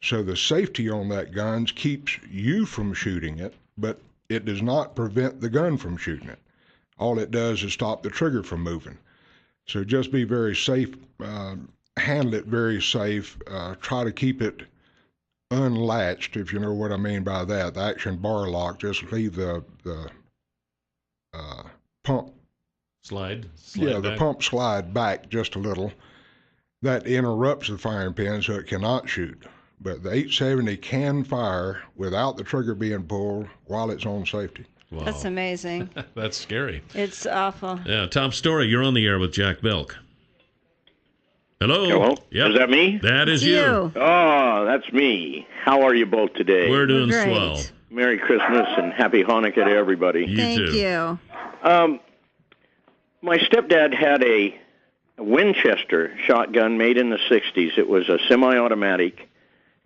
So the safety on that gun keeps you from shooting it, but it does not prevent the gun from shooting it. All it does is stop the trigger from moving. So just be very safe, handle it very safe, try to keep it unlatched, if you know what I mean by that. The action bar lock, just leave the pump slide back. The pump slide back just a little. That interrupts the firing pin so it cannot shoot. But the 870 can fire without the trigger being pulled while it's on safety. Wow. That's amazing. That's scary. It's awful. Yeah, Top Story, you're on the air with Jack Belk. Hello? Hello? Yep. Is that me? That is you. Oh, that's me. How are you both today? We're doing swell. Merry Christmas and Happy Hanukkah to everybody. Thank you. My stepdad had a Winchester shotgun made in the 60s. It was a semi-automatic,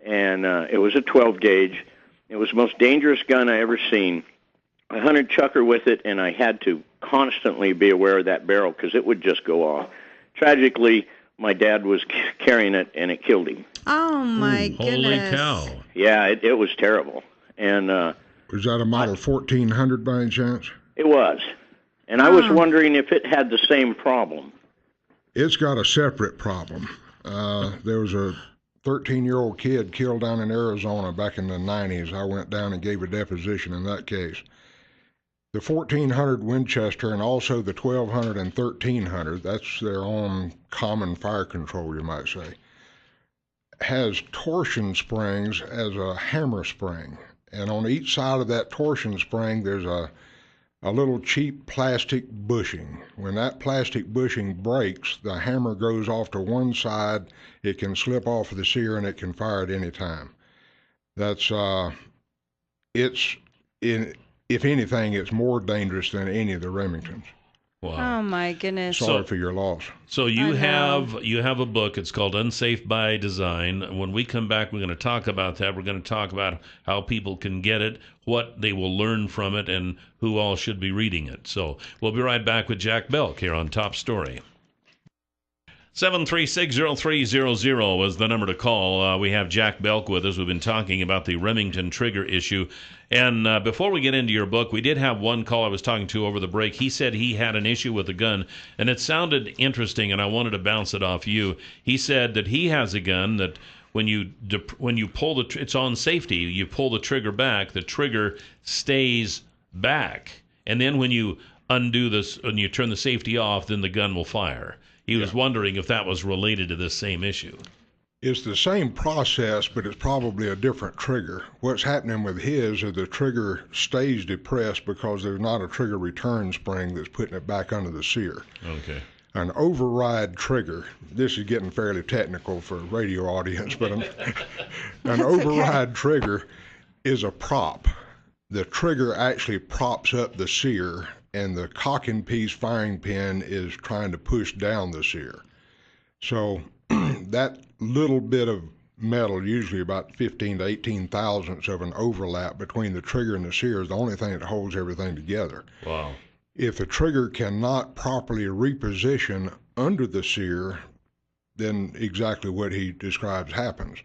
and it was a 12-gauge. It was the most dangerous gun I ever seen. I hunted chucker with it, and I had to constantly be aware of that barrel because it would just go off. Tragically, my dad was carrying it, and it killed him. Oh, my goodness. Holy cow. Yeah, it was terrible. And was that a Model 1400 by any chance? It was. And I was wondering if it had the same problem. It's got a separate problem. There was a 13-year-old kid killed down in Arizona back in the 90s. I went down and gave a deposition in that case. The 1400 Winchester and also the 1200 and 1300, that's their own common fire control, you might say, has torsion springs as a hammer spring. And on each side of that torsion spring, there's a little cheap plastic bushing. When that plastic bushing breaks, the hammer goes off to one side, it can slip off of the sear, and it can fire at any time. That's, if anything, it's more dangerous than any of the Remingtons. Wow. Oh my goodness. Sorry for your loss. So you have a book. It's called Unsafe by Design. When we come back, we're going to talk about that. We're going to talk about how people can get it, what they will learn from it, and who all should be reading it. So we'll be right back with Jack Belk here on Top Story. 7360300 was the number to call. We have Jack Belk with us. We've been talking about the Remington trigger issue. And before we get into your book, we did have one call I was talking to over the break. He said he had an issue with a gun, and it sounded interesting, and I wanted to bounce it off you. He said that he has a gun that when you pull it's on safety. You pull the trigger back, the trigger stays back. And then when you undo this and you turn the safety off, then the gun will fire. He was wondering if that was related to this same issue. It's the same process, but it's probably a different trigger. What's happening with his is the trigger stays depressed because there's not a trigger return spring that's putting it back under the sear. Okay. An override trigger, this is getting fairly technical for a radio audience, but an override trigger is a prop. The trigger actually props up the sear, and the cocking piece firing pin is trying to push down the sear. So that little bit of metal, usually about 15 to 18 thousandths of an overlap between the trigger and the sear, is the only thing that holds everything together. Wow. If the trigger cannot properly reposition under the sear, then exactly what he describes happens.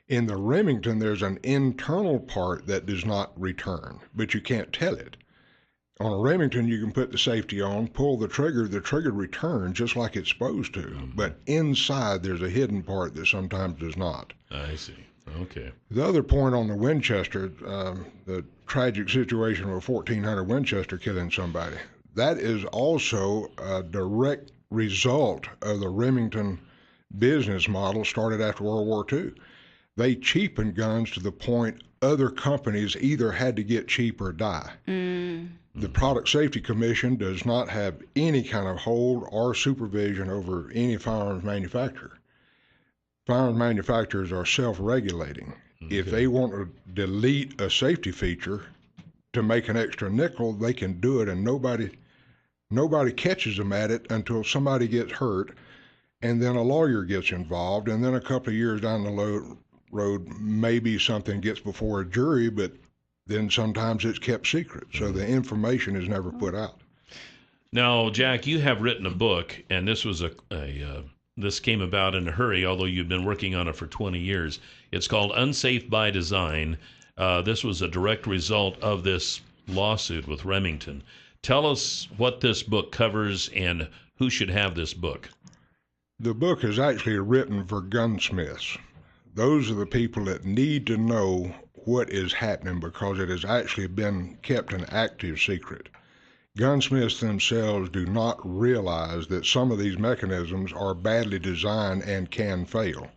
In the Remington, there's an internal part that does not return, but you can't tell it. On a Remington, you can put the safety on, pull the trigger returns just like it's supposed to. Mm-hmm. But inside, there's a hidden part that sometimes does not. I see. Okay. The other point on the Winchester, the tragic situation of a 1400 Winchester killing somebody, that is also a direct result of the Remington business model started after World War II. They cheapened guns to the point other companies either had to get cheap or die. The Product Safety Commission does not have any kind of hold or supervision over any firearms manufacturer. Firearms manufacturers are self-regulating. Okay. If they want to delete a safety feature to make an extra nickel, they can do it, and nobody catches them at it until somebody gets hurt, and then a lawyer gets involved, and then a couple of years down the road, maybe something gets before a jury, but then sometimes it's kept secret, so the information is never put out. Now, Jack, you have written a book, and this was this came about in a hurry, although you've been working on it for 20 years. It's called Unsafe by Design. This was a direct result of this lawsuit with Remington. Tell us what this book covers and who should have this book. The book is actually written for gunsmiths. Those are the people that need to know what is happening because it has actually been kept an active secret. Gunsmiths themselves do not realize that some of these mechanisms are badly designed and can fail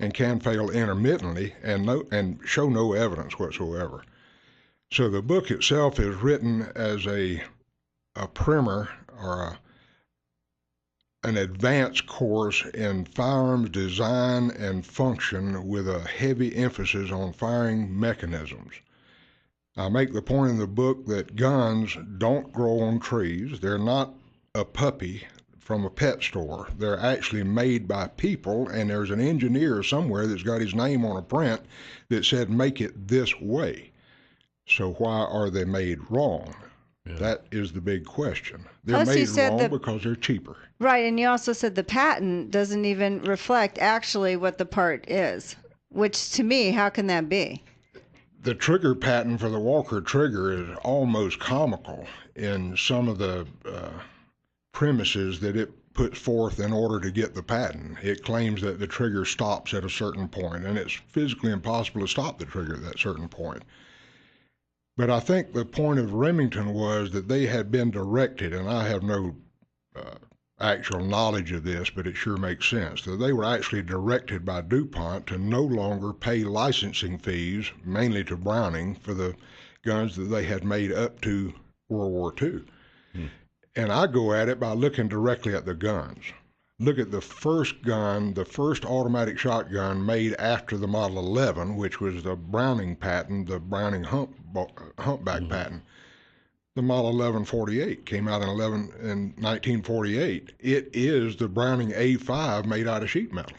intermittently and show no evidence whatsoever. So the book itself is written as a primer or an advanced course in firearms design and function with a heavy emphasis on firing mechanisms. I make the point in the book that guns don't grow on trees. They're not a puppy from a pet store. They're actually made by people, and there's an engineer somewhere that's got his name on a print that said, make it this way. So why are they made wrong? Yeah. That is the big question. They're made wrong because they're cheaper. Right, and you also said the patent doesn't even reflect actually what the part is, which to me, how can that be? The trigger patent for the Walker trigger is almost comical in some of the premises that it puts forth in order to get the patent. It claims that the trigger stops at a certain point, and it's physically impossible to stop the trigger at that certain point. But I think the point of Remington was that they had been directed, and I have no actual knowledge of this, but it sure makes sense, that they were actually directed by DuPont to no longer pay licensing fees, mainly to Browning, for the guns that they had made up to World War II. And I go at it by looking directly at the guns. Look at the first gun, the first automatic shotgun made after the Model 11, which was the Browning patent, the Browning humpback patent. The Model 1148 came out in 1948. It is the Browning A5 made out of sheet metal.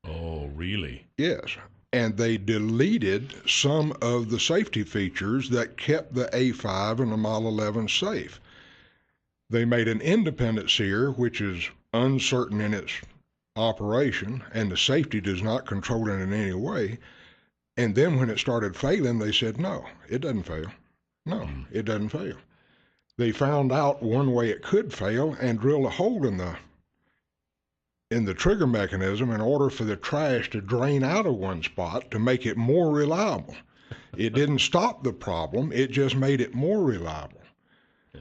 Oh, really? Yes. And they deleted some of the safety features that kept the A5 and the Model 11 safe. They made an independent sear, which is uncertain in its operation, and the safety does not control it in any way. And then when it started failing, they said, no, it doesn't fail. No, it doesn't fail. They found out one way it could fail and drilled a hole in the trigger mechanism in order for the trash to drain out of one spot to make it more reliable. It didn't stop the problem, it just made it more reliable. Yeah.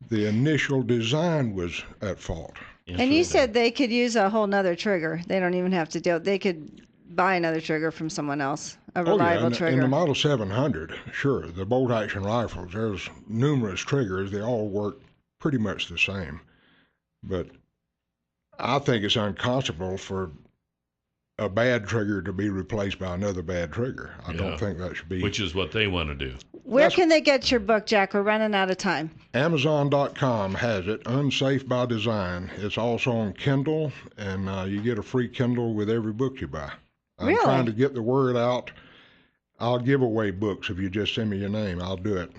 The initial design was at fault. And you said they could use a whole nother trigger. They don't even have to do it. They could buy another trigger from someone else, a reliable trigger. In the Model 700, sure, the bolt-action rifles, there's numerous triggers. They all work pretty much the same. But I think it's unconscionable for a bad trigger to be replaced by another bad trigger. I don't think that should be. Which is what they want to do. Where can they get your book, Jack? We're running out of time. Amazon.com has it, Unsafe by Design. It's also on Kindle, and you get a free Kindle with every book you buy. I'm trying to get the word out. I'll give away books if you just send me your name. I'll do it.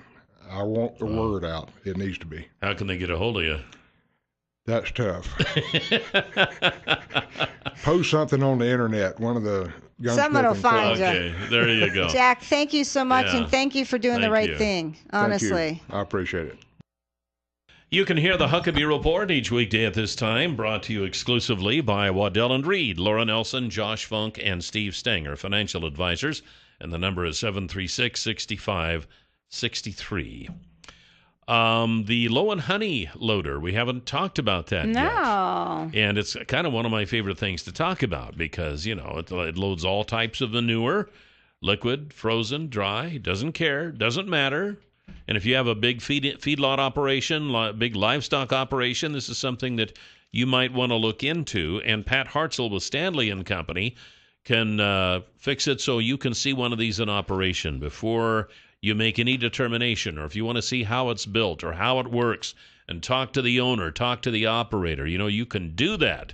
I want the word out. It needs to be. How can they get a hold of you? That's tough. Post something on the internet. One of the someone will find you. Okay, there you go. Jack, thank you so much, and thank you for doing the right thing. Honestly, I appreciate it. You can hear the Huckabee Report each weekday at this time, brought to you exclusively by Waddell & Reed, Laura Nelson, Josh Funk, and Steve Stanger, financial advisors, and the number is 736-6563. The Low and Honey loader, we haven't talked about that yet. And it's kind of one of my favorite things to talk about because, you know, it loads all types of manure, liquid, frozen, dry, doesn't care, doesn't matter. And if you have a big feedlot operation, big livestock operation, this is something that you might want to look into. And Pat Hartzell with Stanley and Company can fix it so you can see one of these in operation before you make any determination, or if you want to see how it's built or how it works and talk to the owner, talk to the operator, you know, you can do that.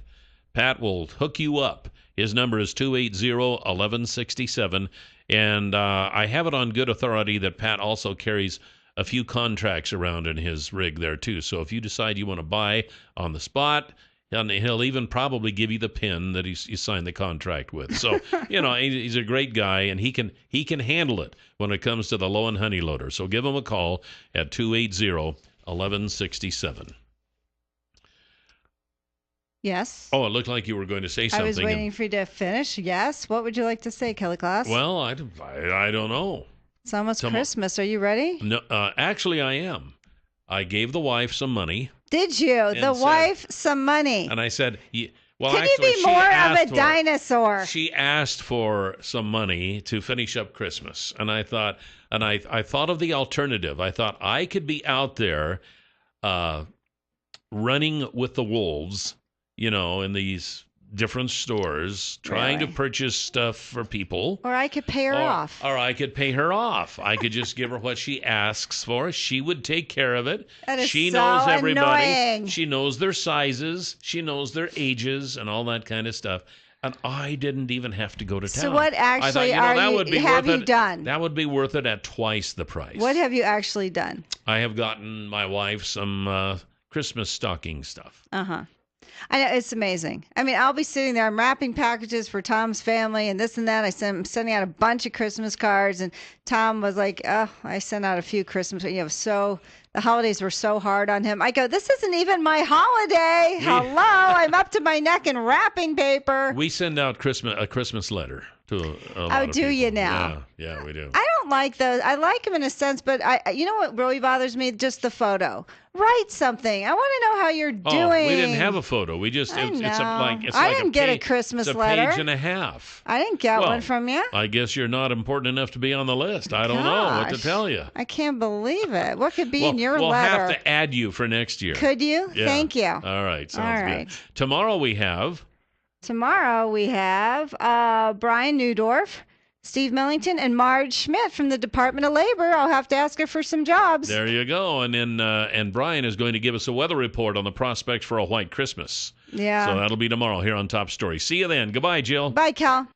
Pat will hook you up. His number is 280-1167. And I have it on good authority that Pat also carries a few contracts around in his rig there, too. So if you decide you want to buy on the spot, and he'll even probably give you the pin that you signed the contract with. So, you know, he's a great guy, and he can handle it when it comes to the Low and Honey loader. So give him a call at 280-1167. Yes. Oh, it looked like you were going to say something. I was waiting for you to finish. Yes. What would you like to say, Kelly Class? Well, I don't know. It's almost Christmas. Are you ready? No, actually, I am. I gave the wife some money. Did you? The wife some money. And I said, well, can actually, you be more of a dinosaur? She asked for some money to finish up Christmas. And I thought of the alternative. I thought I could be out there running with the wolves, you know, in these different stores, trying to purchase stuff for people. Or I could pay her off. Or I could pay her off. I could just give her what she asks for. She would take care of it. That is she so knows everybody. Annoying. She knows their sizes. She knows their ages and all that kind of stuff. And I didn't even have to go to town. So what actually have you done? That would be worth it at twice the price. What have you actually done? I have gotten my wife some Christmas stocking stuff. Uh-huh. I know, it's amazing. I mean, I'll be sitting there, I'm wrapping packages for Tom's family and this and that. I'm sending out a bunch of Christmas cards, and Tom was like, oh, I sent out a few Christmas, so the holidays were so hard on him. I go, this isn't even my holiday. Hello, I'm up to my neck in wrapping paper. We send out a Christmas letter to a lot of do people. You now? Yeah, we do. I don't don't like those. I like them in a sense, but you know what really bothers me? Just the photo. Write something. I want to know how you're doing. Oh, we didn't have a photo. We just I didn't get a Christmas letter. It's a page and a half. I didn't get one from you. I guess you're not important enough to be on the list. I don't know what to tell you. I can't believe it. What could be in your letter? We'll have to add you for next year. Could you? Yeah. Thank you. All right. Sounds good. Tomorrow we have Brian Newdorf, Steve Millington, and Marge Schmidt from the Department of Labor. I'll have to ask her for some jobs. There you go. And then and Brian is going to give us a weather report on the prospects for a white Christmas. Yeah. So that'll be tomorrow here on Top Story. See you then. Goodbye, Jill. Bye, Cal.